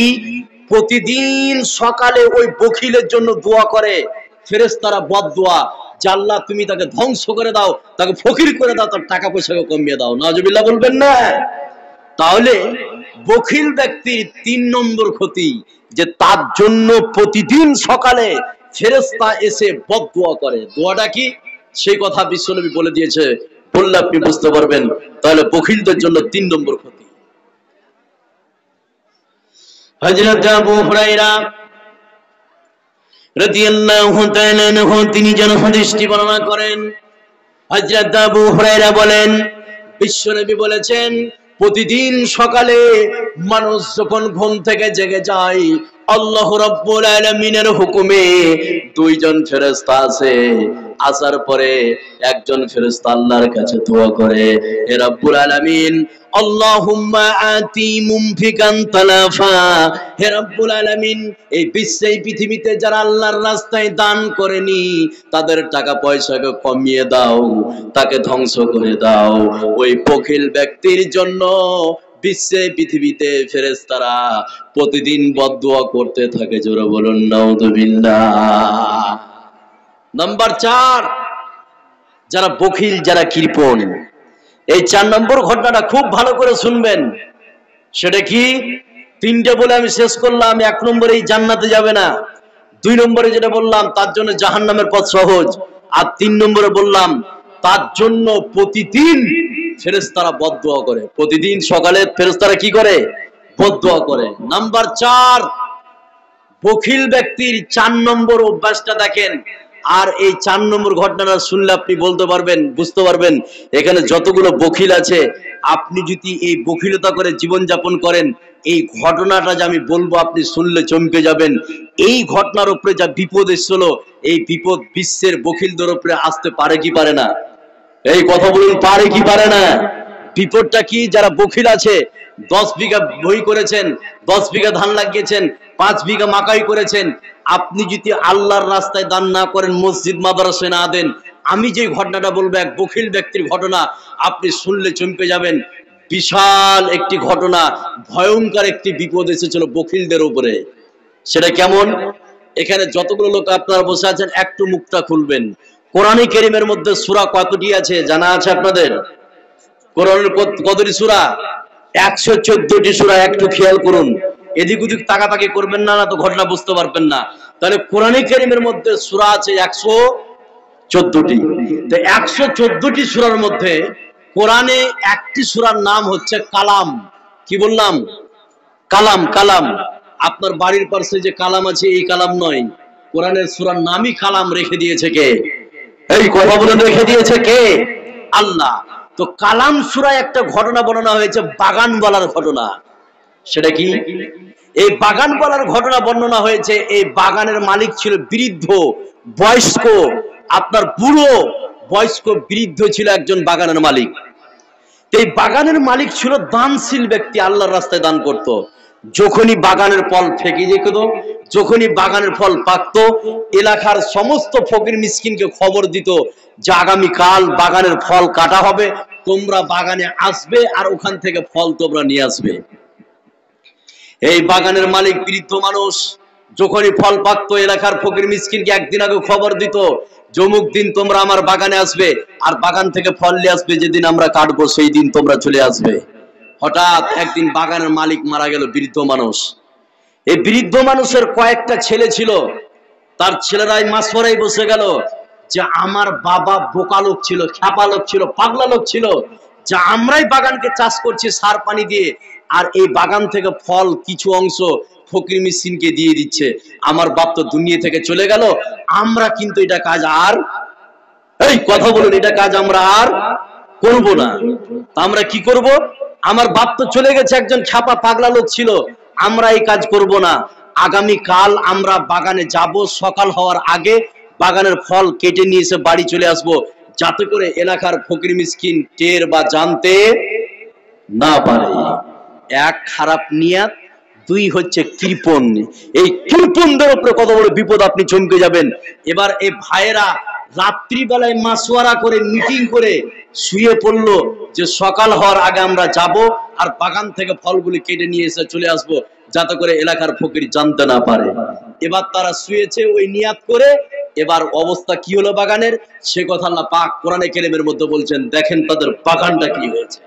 প্রতিদিন সকালে ওই বখিলের জন্য দোয়া করে ফেরেশতারা, বদদোয়া, যে আল্লাহ তুমি তাকে ধ্বংস করে দাও, তাকে ফকির করে দাও, তার টাকা পয়সাকে কমিয়ে দাও। নাউযুবিল্লাহ বলবেন না? তাহলে বখিল ব্যক্তির 3 নম্বর ক্ষতি, যে তার জন্য প্রতিদিন সকালে ফেরেশতা এসে বদদোয়া করে। দোয়াটা কি, সেই কথা বিশ্বনবী বলে দিয়েছে, বললে আপনি বুঝতে পারবেন। তাহলে বখিলদের জন্য 3 নম্বর ক্ষতি। হযরত আবু হুরায়রা রাদিয়াল্লাহু তাআলা আনহু তিনি যেন হাদিসটি বর্ণনা করেন। হযরত আবু হুরায়রা বলেন, বিশ্বনবী বলেছেন, প্রতিদিন সকালে মানুষ যখন ঘুম থেকে জেগে যায়, আল্লাহ রাব্বুল আলামিনের হুকুমে দুইজন ফেরেশতা আছে, আসার পরে একজন ফেরেশতা আল্লাহর কাছে দোয়া করে, হে রাব্বুল আলামিন, আল্লাহুম্মা আতি মুমফিকান তালাফা, হে রাব্বুল আলামিন, এই বিশ্বে পৃথিবীতে যারা আল্লাহর রাস্তায় দান করেনি তাদের টাকা পয়সাকে কমিয়ে দাও, তাকে ধ্বংস করে দাও। ওই বখিল ব্যক্তির জন্য বিশ্বে পৃথিবীতে ফেরেশতারা প্রতিদিন বদদুয়া করতে থাকে। জোরে বলুন নাউযুবিল্লাহ। নাম্বার 4, যারা বখিল, যারা কৃপণ। এই 4 নম্বর ঘটনাটা খুব ভালো করে শুনবেন। সেটা কি? 3টে বলে আমি শেষ করলাম। 1 নম্বরে এই জান্নাতে যাবে না, 2 নম্বরে যেটা বললাম তার জন্য জাহান্নামের পথ সহজ, আর 3 নম্বরে বললাম তার জন্য প্রতিদিন ফেরেশতারা বদদুয়া করে। প্রতিদিন সকালে ফেরেশতারা কি করে? বদদুয়া করে। নাম্বার 4, বখিল ব্যক্তির 4 নম্বর অভ্যাসটা দেখেন। আর এই 4 নম্বর ঘটনাটা শুনলে আপনি বলতে পারবেন, বুঝতে পারবেন এখানে যতগুলো বখিল আছে, আপনি যদি এই বখিলতা করে জীবন যাপন করেন, এই ঘটনাটা যে আমি বলবো আপনি শুনলে চমকে যাবেন। এই ঘটনার উপরে যা বিপদ এসেছিল, এই বিপদ বিশ্বের বখিলদের উপরে আসতে পারে কি পারে না? এই কথা বলুন, পারে কি পারে না? বিপদটা কি? যারা বখিল আছে, 10 বিঘা বই করেছেন, 10 বিঘা ধান লাগিয়েছেন, 5 বিঘা মাকাই করেছেন, আপনি যদি আল্লাহর রাস্তায় দান না করেন, মসজিদ মাদ্রাসায় না দেন, আমি যে ঘটনাটা বলবো এক বখিল ব্যক্তির ঘটনা, আপনি শুনলে চমকে যাবেন। বিশাল একটি ঘটনা, ভয়ঙ্কর একটি বিপদ এসেছিল বখিলদের উপরে। সেটা কেমন? এখানে যতগুলো লোক আপনারা বসে আছেন, একটু মুখটা খুলবেন। কোরআনে কারীমের মধ্যে সূরা কতটি আছে জানা আছে আপনাদের? কোরআনের কতটি সূরা? 114টি সূরা। একটু খেয়াল করুন, এদিক ওদিক তাকাতাকি করবেন না, না তো ঘটনা বুঝতে পারবেন না। তাহলে কোরআনে কারীমের মধ্যে সূরা আছে 114টি। তো 114টি সূরার মধ্যে কোরআনে একটি সূরার নাম হচ্ছে কালাম। কি বললাম? কালাম। কালাম। আপনার বাড়ির পাশে যে কালাম আছে, এই কালাম নয়, কোরআনের সূরার নামই কালাম রেখে দিয়েছে কে? এই কথা বলেন, রেখে দিয়েছে কে? আল্লাহ। তো কালাম সূরায় একটা ঘটনা বর্ণনা হয়েছে, বাগানওয়ালার ঘটনা। সেটা কি? এই বাগানওয়ালার ঘটনা বর্ণনা হয়েছে। এই বাগানের মালিক ছিল বৃদ্ধ, বয়স্ক, আপনার বুড়ো বয়স্ক বৃদ্ধ ছিল একজন বাগানের মালিক। এই বাগানের মালিক ছিল দানশীল ব্যক্তি, আল্লাহর রাস্তায় দান করত। যখনই বাগানের ফল ফেঁকে যেত, যখনই বাগানের ফল পাকতো, এলাকার সমস্ত ফকির মিসকিনকে খবর দিত যে আগামীকাল বাগানের ফল কাটা হবে, তোমরা বাগানে আসবে আর ওখান থেকে ফল তোমরা নিয়ে আসবে। এই বাগানের মালিক বৃদ্ধ মানুষ যখনই ফল পাকতো, এলাকার ফকির মিসকিনকে একদিন আগে খবর দিত, অমুক দিন তোমরা আমার বাগানে আসবে আর বাগান থেকে ফল নিয়ে আসবে, যেদিন আমরা কাটবো সেই দিন তোমরা চলে আসবে। হঠাৎ একদিন বাগানের মালিক মারা গেল, বৃদ্ধ মানুষ। এই বৃদ্ধ মানুষের কয়েকটা ছেলে ছিল, তার ছেলেরাই মাসওয়ারাই বসে গেল যে আমার বাবা বোকা লোক ছিল, খ্যাপা লোক ছিল, পাগলা লোক ছিল, যে আমরাই বাগানকে চাষ করছি সার পানি দিয়ে, আর এই বাগান থেকে ফল কিছু অংশ ফকির মিসকিনকে দিয়ে দিচ্ছে। আমার বাপ তো দুনিয়া থেকে চলে গেল, আমরা কিন্তু এটা কাজ আর, এই কথা বলুন, এটা কাজ আমরা আর করব না। আমরা কি করব? আমার বাপ তো চলে গেছে, একজন খ্যাপা পাগলা লোক ছিল, আমরা এই কাজ করব না। আগামী কাল আমরা বাগানে যাব, সকাল হওয়ার আগে বাগানের ফল কেটে নিয়ে এসে বাড়ি চলে আসব, যাতে করে এলাকার ফকির মিসকিন টের বা জানতে না পারে। এক খারাপ নিয়াত, 2 হচ্ছে কৃপণ। এই কৃপণদের উপরে কত বড় বিপদ, আপনি চমকে যাবেন। এবার এই ভাইয়েরা রাত্রিবেলায় মাসওয়ারা করে, মিটিং করে শুয়ে পড়লো যে সকাল হওয়ার আগে আমরা যাব আর বাগান থেকে ফলগুলি কেটে নিয়ে এসে চলে আসব, যাতে করে এলাকার ফকির জানতে না পারে। এবার তারা শুয়েছে ওই নিয়াত করে। এবার অবস্থা কি হলো বাগানের, সে কথা আল্লাহ পাক কোরআনে কারীমের মধ্যে বলছেন। দেখেন তাদের বাগানটা কি হয়েছে।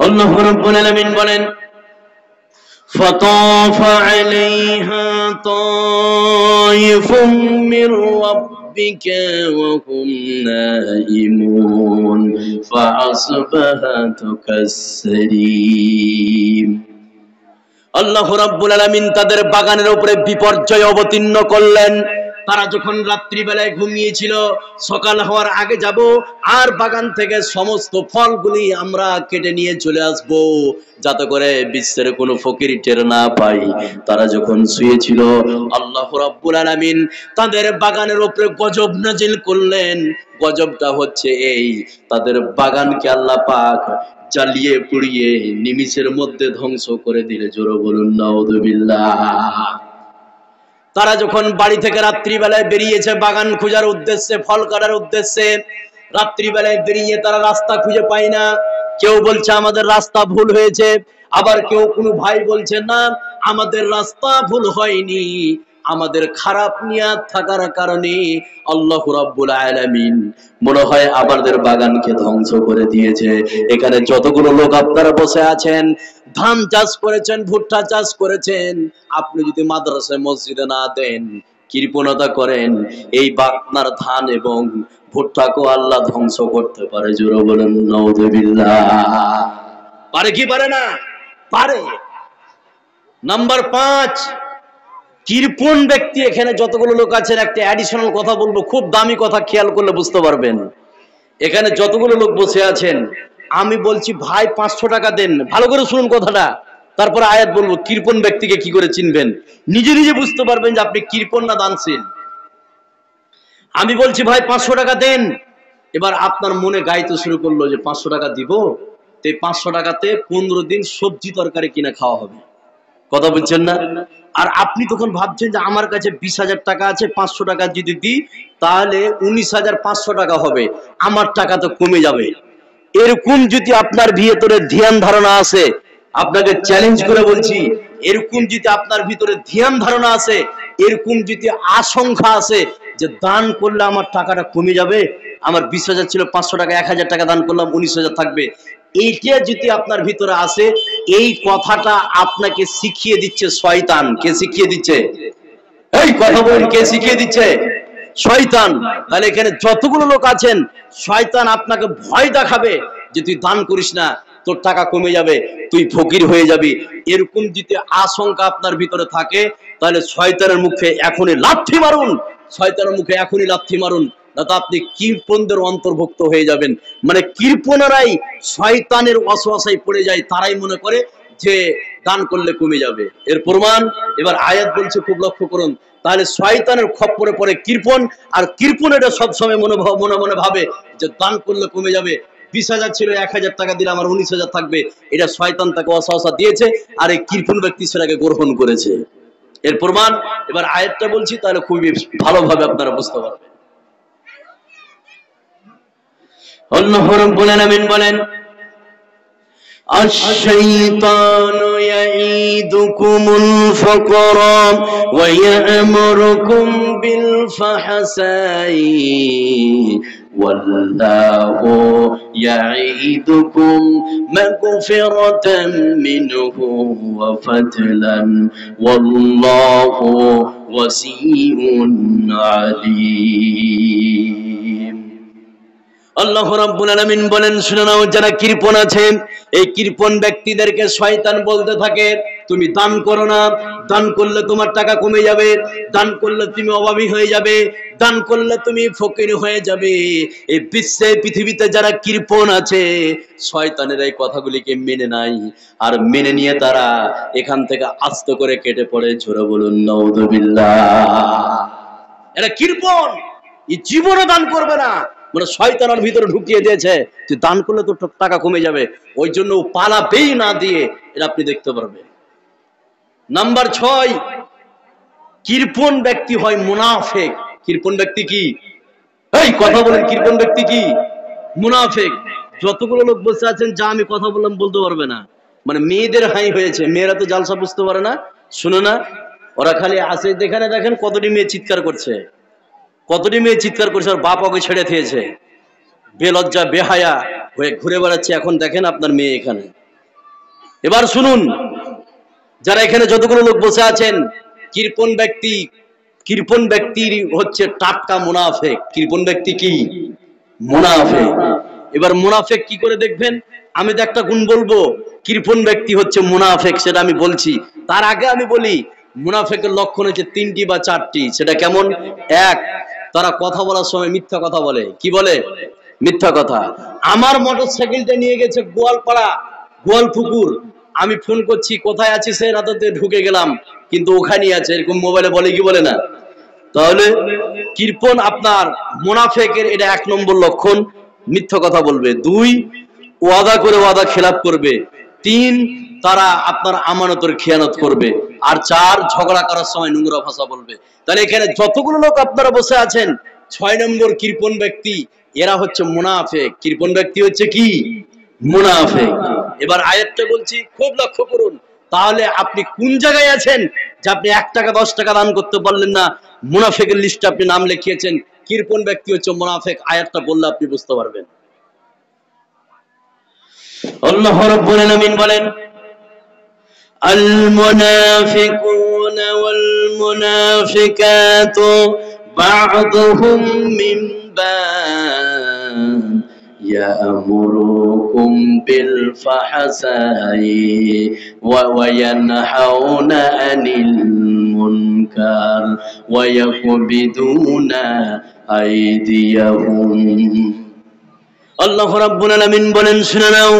আল্লাহ রাব্বুল আলামিন বলেন, فطاف عليها طائف من ربك وهم نائمون فأصبحت كالصريم। আল্লাহ রাব্বুল আলামিন তাদের বাগানের উপরে বিপর্যয় অবতীর্ণ করলেন। তারা যখন রাত্রি বেলায় ঘুমিয়েছিল, সকাল হওয়ার আগে যাব আর বাগান থেকে সমস্ত ফলগুলি আমরা কেটে নিয়ে চলে আসব, যাতে করে বিশ্বের কোনো ফকির টের না পাই। তারা যখন শুয়েছিল, আল্লাহ রাব্বুল আলামিন তাদের বাগানের উপরে গজব নাজিল করলেন। গজবটা হচ্ছে এই, তাদের বাগানকে আল্লাহ পাক জ্বালিয়ে পুড়িয়ে নিমিষের মধ্যে ধ্বংস করে দিলে। জোরে বলুন নাউযুবিল্লাহ। তারা যখন বাড়ি থেকে রাত্রিবেলায় বেরিয়েছে বাগান খোঁজার উদ্দেশ্যে, ফল কাটার উদ্দেশ্যে, রাত্রিবেলায় বেরিয়ে তারা রাস্তা খুঁজে পায় না। কেউ বলছে আমাদের রাস্তা ভুল হয়েছে, আবার কেউ কোনো ভাই বলছে না আমাদের রাস্তা ভুল হয়নি, আমাদের খারাপ নিয়ত থাকার কারণে আল্লাহ রাব্বুল আলামিন মনে হয় আমাদের বাগানকে ধ্বংস করে দিয়েছে। এখানে যতগুলো লোক আপনারা বসে আছেন, ধান চাষ করেছেন, ভুট্টা চাষ করেছেন, আপনি যদি মাদ্রাসায় মসজিদে না দেন, কৃপণতা করেন, এই আপনার ধান এবং ভুট্টাকেও আল্লাহ ধ্বংস করতে পারে। জোরে বলেন নাউযুবিল্লাহ। পারে কি পারে না? পারে। নাম্বার 5, কৃপণ ব্যক্তি। এখানে যতগুলো লোক আছেন, একটা অ্যাডিশনাল কথা বলবো, খুব দামি কথা, খেয়াল করলে বুঝতে পারবেন। এখানে যতগুলো লোক বসে আছেন, আমি বলছি ভাই 500 টাকা দেন, ভালো করে শুনুন কথাটা, তারপরে আয়াত বলবো। কৃপণ ব্যক্তিকে কি করে চিনবেন? নিজে নিজে বুঝতে পারবেন যে আপনি কৃপণ না দানশীল। আমি বলছি ভাই 500 টাকা দেন, এবার আপনার মনে গাইতে শুরু করলো যে 500 টাকা দিব, তো 500 টাকাতে 15 দিন সবজি তরকারি কিনে খাওয়া হবে। কথা বলছেন না? আর আপনি তখন ভাবছেন যে আমার কাছে 20,000 টাকা আছে, 500 টাকা যদি দিই তাহলে 19,500 টাকা হবে, আমার টাকা তো কমে যাবে। এরকম যদি আপনার ভিতরে ধ্যান ধারণা আছে, আপনাকে চ্যালেঞ্জ করে বলছি, এরকম যদি আপনার ভিতরে ধ্যান ধারণা আছে, এরকম যদি আশঙ্কা আছে যে দান করলে আমার টাকাটা কমে যাবে, আমার 20,000 ছিল, 500 টাকা 1,000 টাকা দান করলাম, 19,000 থাকবে, এইটা যদি আপনার ভিতরে আসে, এই কথাটা আপনাকে শিখিয়ে দিচ্ছে শয়তান। কে শিখিয়ে দিচ্ছে? এই কথা বলেন, কে শিখিয়ে দিচ্ছে? শয়তান। তাহলে এখানে যতগুলো লোক আছেন, শয়তান আপনাকে ভয় দেখাবে যে তুই দান করিস না, তোর টাকা কমে যাবে, তুই ফকির হয়ে যাবি। এরকম যদি আশঙ্কা আপনার ভিতরে থাকে, তাহলে শয়তানের মুখে এখনই লাথি মারুন, শয়তানের মুখে এখনই লাথি মারুন, না তো আপনি কৃপণদের অন্তর্ভুক্ত হয়ে যাবেন। মানে কৃপণেরাই শয়তানের ওয়াসওয়াসায় পড়ে যায়, তারাই মনে করে যে দান করলে কমে যাবে। এর প্রমাণ এবার আয়াত বলছে, খুব লক্ষ্য করুন। তাহলে শয়তানের খপ্পরে পড়ে কৃপণ, আর কৃপণ এটা সবসময় মনে মনে ভাবে যে দান করলে কমে যাবে। 20,000 ছিল, 1,000 টাকা দিলে আমার 19,000 থাকবে, এটা শয়তান তাকে ওয়াসওয়াসা দিয়েছে, আর এই কৃপণ ব্যক্তি সেটাকে গ্রহণ করেছে। এর প্রমাণ এবার আয়াতটা বলছি, তাহলে খুবই ভালোভাবে আপনারা বুঝতে পারবেন। আল্লাহ রাব্বুল আলামিন বলেন, الشيطان يعيدكم الفقر ويأمركم بالفحشاء والله يعيدكم مغفرة منه وفضلا والله واسع عليم। আল্লাহ রাব্বুল আলামিন বলেন, শুনে নাও, যারা কৃপণ আছে, এই কৃপণ ব্যক্তিদেরকে শয়তান বলতে থাকে তুমি দান করো না, দান করলে তোমার টাকা কমে যাবে, দান করলে তুমি অভাবী হয়ে যাবে, দান করলে তুমি ফকির হয়ে যাবে। এই বিশ্বে পৃথিবীতে যারা কৃপণ আছে, শয়তানের এই কথাগুলিকে মেনে নাই, আর মেনে নিয়ে তারা এখান থেকে আস্তে করে কেটে পড়ে। জোরে বলুন নাউযুবিল্লাহ। এরা কৃপণ, এই জীবনে দান করবে না, মানে শয়তানের ভিতরে ঢুকিয়ে দিয়েছে তুই দান করলে তোর টাকা কমে যাবে, ওই জন্য পালাবেই না দিয়ে। এটা আপনি দেখতে পারবেন। নাম্বার 6, কৃপণ ব্যক্তি হয় মুনাফিক। কৃপণ ব্যক্তি কি? এই কথা বলেন, কৃপণ ব্যক্তি কি? মুনাফিক। যতগুলো লোক বসে আছেন, যা আমি কথা বললাম বলতে পারবে না, মানে মেয়েদের হাই হয়েছে, মেয়েরা তো জালসা বুঝতে পারে না, শুনে না, ওরা খালি আসে, যেখানে দেখেন কতটি মেয়ে চিৎকার করছে, কতটি মেয়ে চিৎকার করছে, আর বাপ ওকে ছেড়ে দিয়েছে, বেলজ্জা বেহায়া হয়ে ঘুরে বেড়াচ্ছে। এখন দেখেন আপনার মেয়ে এখানে। এবার শুনুন, যারা এখানে যতগুলো লোক বসে আছেন, কৃপণ ব্যক্তি, কৃপণ ব্যক্তির হচ্ছে টাটকা মুনাফিক। কৃপণ ব্যক্তি কি? মুনাফিক। এবার মুনাফিক কি করে দেখবেন? আমি তো একটা গুণ বলবো, কৃপণ ব্যক্তি হচ্ছে মুনাফিক, সেটা আমি বলছি, তার আগে আমি বলি মুনাফিকের লক্ষণ হচ্ছে 3টি বা 4টি। সেটা কেমন? এক, তারা কথা বলার সময় মিথ্যা কথা বলে। কি বলে? মিথ্যা কথা। আমার মোটরসাইকেলটা নিয়ে গেছে গোয়ালপাড়া, গোয়ালপুকুর, আমি ফোন করছি কোথায় আছিস, সে রাতে ঢুকে গেলাম, কিন্তু ওখানেই আছে, এরকম মোবাইলে বলে কি বলে না? তাহলে কৃপণ আপনার মুনাফিকের এটা 1 নম্বর লক্ষণ, মিথ্যা কথা বলবে। 2, ওয়াদা করে ওয়াদা খেলাপ করবে। 3, তারা আপনার আমানতের খেয়ানত করবে। আর 4, ঝগড়া করার সময় নোংরা ভাষা বলবে। তাহলে এখানে যতগুলো লোক আপনারা বসে আছেন, 6 নম্বর কৃপণ ব্যক্তি, এরা হচ্ছে মুনাফিক। কৃপণ ব্যক্তি হচ্ছে কি? মুনাফিক। এবার আয়াতটা বলছি, খুব লক্ষ্য করুন। তাহলে আপনি কোন জায়গায় আছেন যে আপনি 1 টাকা 10 টাকা দান করতে পারলেন না? মুনাফিকের লিস্টে আপনি নাম লিখিয়েছেন, কৃপণ ব্যক্তি হচ্ছে মুনাফিক। আয়াতটা বললে আপনি বুঝতে পারবেন। আল্লাহ রাব্বুল আলামিন বলেন, আল মুনাফিকুনা ওয়াল মুনাফিকাতু বা'দুহুম মিন বা'দ يأمركم بالفحشاء وينهون عن المنكر ويقبضون أيديهم। আল্লাহ রাব্বুল আলামিন বলেন, শুনে নাও,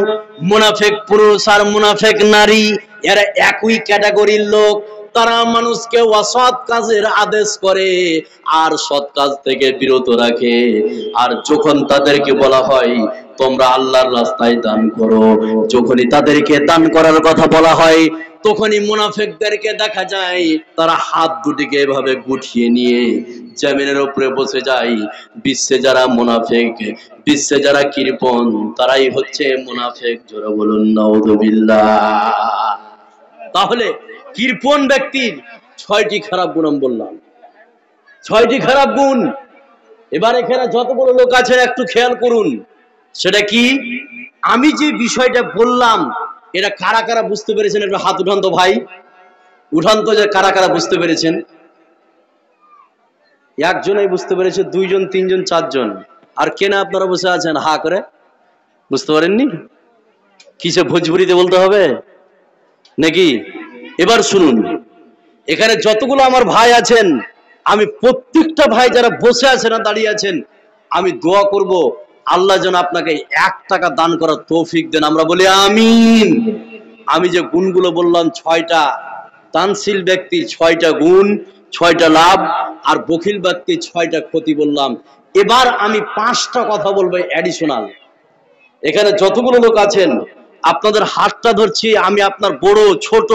মুনাফিক পুরুষ আর মুনাফিক নারী এরা একই ক্যাটাগরির লোক। তারা মানুষকে অসৎ কাজের আদেশ করে আর সৎ কাজ থেকে বিরত রাখে। আর যখন তাদেরকে বলা হয় তোমরা আল্লাহর রাস্তায় দান করো, যখনই তাদেরকে দান করার কথা বলা হয়, তখনই মুনাফিকদেরকে দেখা যায় তারা হাত দুটিকে এভাবে গুটিয়ে নিয়ে জমিনের উপরে বসে যায়। বিশ্বে যারা মুনাফিক, বিশ্বে যারা কৃপণ, তারাই হচ্ছে মুনাফিক। জোরে বলুন নাউযুবিল্লাহ। তাহলে কৃপণ ব্যক্তির 6টি খারাপ গুণ আমি বললাম, 6টি খারাপ গুণ। এবার এখানে যতগুলো লোক আছে একটু খেয়াল করুন, সেটা কি? আমি যে বিষয়টা বললাম এটা কারা কারা বুঝতে পেরেছেন? একটু হাত উঠান তো ভাই, উঠান তো, যে কারা কারা বুঝতে পেরেছেন। একজনই বুঝতে পেরেছে, 2 জন 3 জন 4 জন। আর কেন আপনারা বসে আছেন হা করে? বুঝতে পারেননি? কিসে ভোজপুরিতে বলতে হবে নাকি? এবার শুনুন, এখানে যতগুলো আমার ভাই আছেন, আমি প্রত্যেকটা ভাই যারা বসে আছেন আর দাঁড়িয়ে আছেন, আমি দোয়া করব আল্লাহ যেন আপনাকে 1 টাকা দান করার তৌফিক দেন। আমরা বলি আমিন। আমি যে গুণগুলো বললাম, 6টা দানশীল ব্যক্তি 6টা গুণ, 6টা লাভ, আর বখিল ব্যক্তি 6টা ক্ষতি বললাম। এবার আমি 5টা কথা বলবো অ্যাডিশনাল। এখানে যতগুলো লোক আছেন আপনাদের হাতটা ধরছি, আমি আপনার বড় ছোট,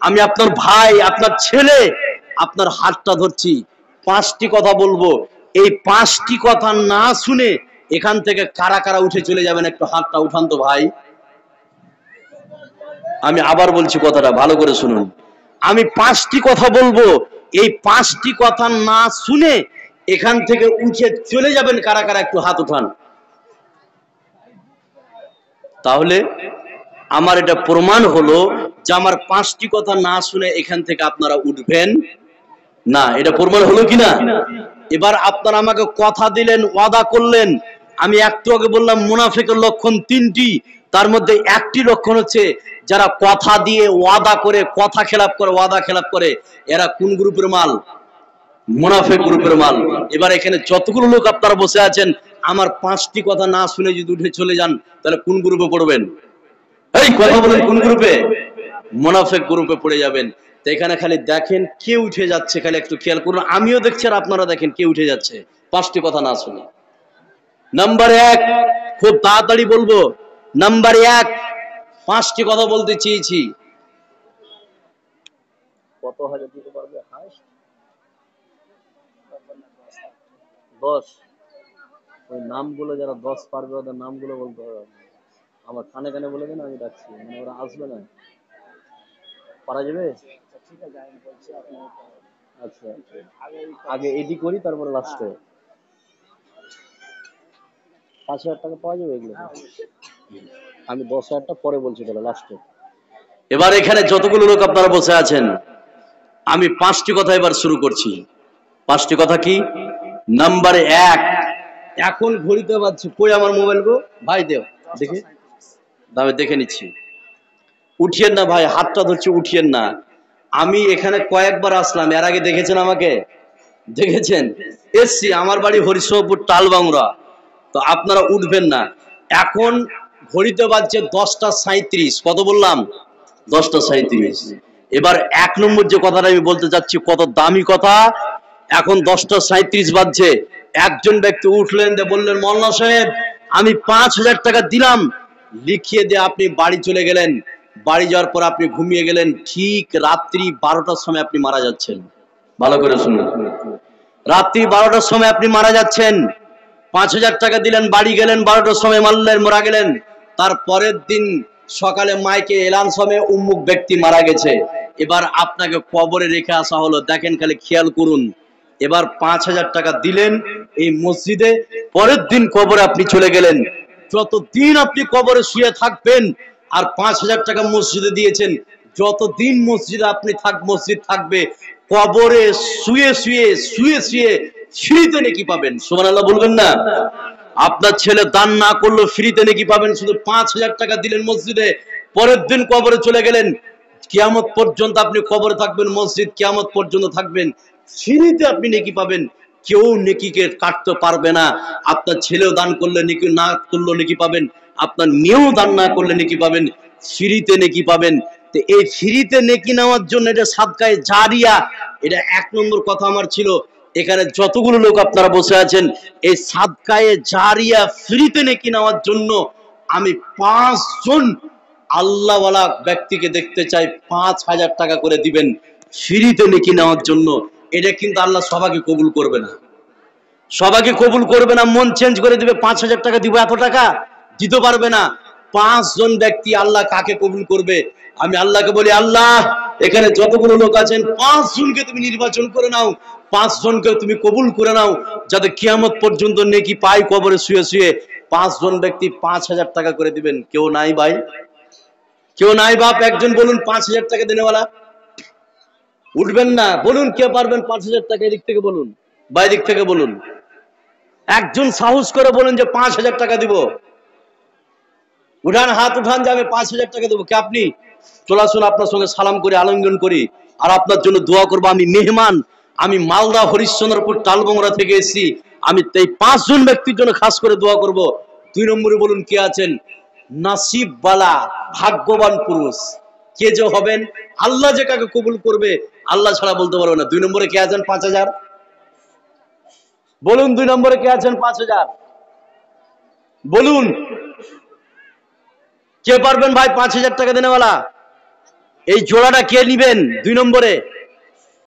আমি আপনার ভাই, আপনার ছেলে, আপনার হাতটা ধরছি। 5টি কথা বলবো। এই 5টি কথা না শুনে এখান থেকে কারা কারা উঠে চলে যাবেন? একটু হাতটা উঠান তো ভাই। আমি আবার বলছি, কথাটা ভালো করে শুনুন। আমি 5টি কথা বলবো, এই 5টি কথা না শুনে এখান থেকে উঠে চলে যাবেন কারা কারা? একটু হাত উঠান। তাহলে আমার এটা প্রমাণ হলো যে আমার 5টি কথা না শুনে এখান থেকে আপনারা উঠবেন না। এটা প্রমাণ হলো কিনা? এবার আপনারা আমাকে কথা দিলেন, ওয়াদা করলেন। আমি একটু আগে বললাম মুনাফিকের লক্ষণ 3টি, তার মধ্যে 1টি লক্ষণ হচ্ছে যারা কথা দিয়ে ওয়াদা করে, কথা খেলাপ করে, ওয়াদা খেলাপ করে, এরা কোন গ্রুপের মাল? মুনাফিক গ্রুপের মাল। এবার এখানে যতগুলো লোক আপনারা বসে আছেন, আমার 5টি কথা না শুনে যদি উঠে চলে যান, তাহলে কোন গ্রুপে পড়বেন? এই কথা বলেন, কোন গ্রুপে? মুনাফিক গ্রুপে পড়ে যাবেন। তো এখানে খালি দেখেন কে উঠে যাচ্ছে, খালি একটু খেয়াল করুন। আমিও দেখছি আর আপনারা দেখেন কে উঠে যাচ্ছে 5টি কথা না শুনে। নাম্বার 1, খুব তাড়াতাড়ি বলবো। নাম্বার 1, 5টি কথা বলতে চেয়েছি। কত হাজার দিতে পারবে? 10। ওই নামগুলো যারা 10 পারবে ওদের নামগুলো বলতে হবে। আমার কানে কানে বলে দেন, আমি ডাকছি, মানে ওরা আসবে না। পারা যাবে? আচ্ছা, আগে এডি করি, তারপর লাস্টে 5,000 টাকা পাওয়া যাবে এগুলো? আমি 10,000টা পরে বলছি, তাহলে লাস্টে। এবার এখানে যতগুলো লোক আপনারা বসে আছেন, আমি 5টি কথা এবার শুরু করছি। 5টি কথা কি? নাম্বার 1, এখন ঘড়িতে বাজছে, কই আমার মোবাইল গো ভাই, দেও দেখে, আমি দেখে নিচ্ছি। উঠিয়েন না ভাই, হাতটা ধরছি, উঠিয়েন না।
আমি এখানে কয়েকবার আসলাম, এর আগে দেখেছেন আমাকে? দেখেছেন? এসছি, আমার বাড়ি হরিশপুর টালবাংরা। তো আপনারা উঠবেন না। এখন ঘড়িতে বাজছে 10টা 37। কত বললাম?
10টা 37।
এবার 1 নম্বর যে কথাটা আমি বলতে চাচ্ছি, কত দামি কথা। এখন 10টা 37 বাজছে, একজন ব্যক্তি উঠলেন, বললেন মওলানা সাহেব আমি 5,000 টাকা দিলাম, লিখিয়ে দিয়ে আপনি বাড়ি চলে গেলেন। বাড়ি যাওয়ার পর আপনি ঘুমিয়ে গেলেন, ঠিক রাত্রি 12টার সময় আপনি মারা যাচ্ছেন।
ভালো করে শুনুন,
রাত্রি 12টার সময় আপনি মারা যাচ্ছেন। 5,000 টাকা দিলেন, বাড়ি গেলেন, 12টার সময় মারা গেলেন। তার পরের দিন সকালে মাইকে এলান সময় উম্মুক ব্যক্তি মারা গেছে। এবার আপনাকে কবরে রেখে আসা হলো। দেখেন, খালি খেয়াল করুন। এবার 5,000 টাকা দিলেন এই মসজিদে, পরের দিন কবরে আপনি চলে গেলেন। যতদিন আপনি কবরে শুয়ে থাকবেন, আর 5,000 টাকা মসজিদে দিয়েছেন, যতদিন মসজিদে আপনি মসজিদ থাকবে, কবরে শুয়ে শুয়ে শুয়ে শুয়ে ফ্রিতে নেকি পাবেন। সুবহানাল্লাহ বলবেন না? আপনার ছেলে দান না করলেও ফ্রিতে নেকি পাবেন। শুধু 5,000 টাকা দিলেন মসজিদে, পরের দিন কবরে চলে গেলেন, কিয়ামত পর্যন্ত আপনি কবরে থাকবেন, মসজিদ কিয়ামত পর্যন্ত থাকবেন, ফ্রিতে আপনি নেকি পাবেন। কেউ নেকিকে কাটতে পারবে না। আপনার ছেলেও দান করলে নেকি, না করলেও নেকি পাবেন। আপনার মেয়েও দান না করলে নেকি পাবেন, ফ্রিতে নেকি পাবেন। তো এই ফ্রিতে নেকি নেওয়ার জন্য এটা সাদকায়ে জারিয়া, এটা 1 নম্বর কথা আমার ছিল। এখানে যতগুলো লোক আপনারা বসে আছেন, এই সাদকায়ে জারিয়া ফ্রিতে নেকি নেওয়ার জন্য আমি 5 জন আল্লাহওয়ালা ব্যক্তিকে দেখতে চাই। 5,000 টাকা করে দিবেন ফ্রিতে নেকি নেওয়ার জন্য। এটা কিন্তু আল্লাহ সবাইকে কবুল করবে না, সবাইকে কবুল করবে না। মন চেঞ্জ করে দিবে, 5,000 টাকা দিব, এত টাকা দিতে পারবে না। 5 জন ব্যক্তি আল্লাহ কাকে কবুল করবে? আমি আল্লাহকে বলি, আল্লাহ এখানে যতগুলো লোক আছেন 5 জনকে তুমি নির্বাচন করে নাও, 5 জনকে তুমি কবুল করে নাও, যাতে কিয়ামত পর্যন্ত নেকি পাই কবরে শুয়ে শুয়ে। 5 জন ব্যক্তি 5,000 টাকা করে দিবেন। কেউ নাই ভাই? কেউ নাই বাপ? একজন বলুন 5,000 টাকা দেনেওয়ালা। উঠবেন না, বলুন কে পারবেন 5,000 টাকা? এদিক থেকে বলুন, বাই দিক থেকে বলুন। একজন সাহস করে বলুন যে 5,000 টাকা দিব। উঠান, হাত উঠান যে আমি 5,000 টাকা দেবো। কে আপনি? চলে আসুন, আপনার সঙ্গে সালাম করি, আলিঙ্গন করি, আর আপনার জন্য দোয়া করবো। আমি মেহমান, আমি মালদা হরিশ্চন্দ্রপুর টালবংরা থেকে এসেছি। আমি এই 5 জন ব্যক্তির জন্য খাস করে দোয়া করব। 2 নম্বরে বলুন কে আছেন? নাসিব বালা, ভাগ্যবান পুরুষ। কে যে হবেন? আল্লাহ যে কাকে কবুল করবে, আল্লাহ ছাড়া বলতে পারবে না। 2 নম্বরে কে আছেন? 5,000 বলুন। 2 নম্বরে কে আছেন? 5,000 বলুন। কে পারবেন ভাই 5,000 টাকা দেনেওয়ালা? এই জোড়াটা কে নিবেন 2 নম্বরে?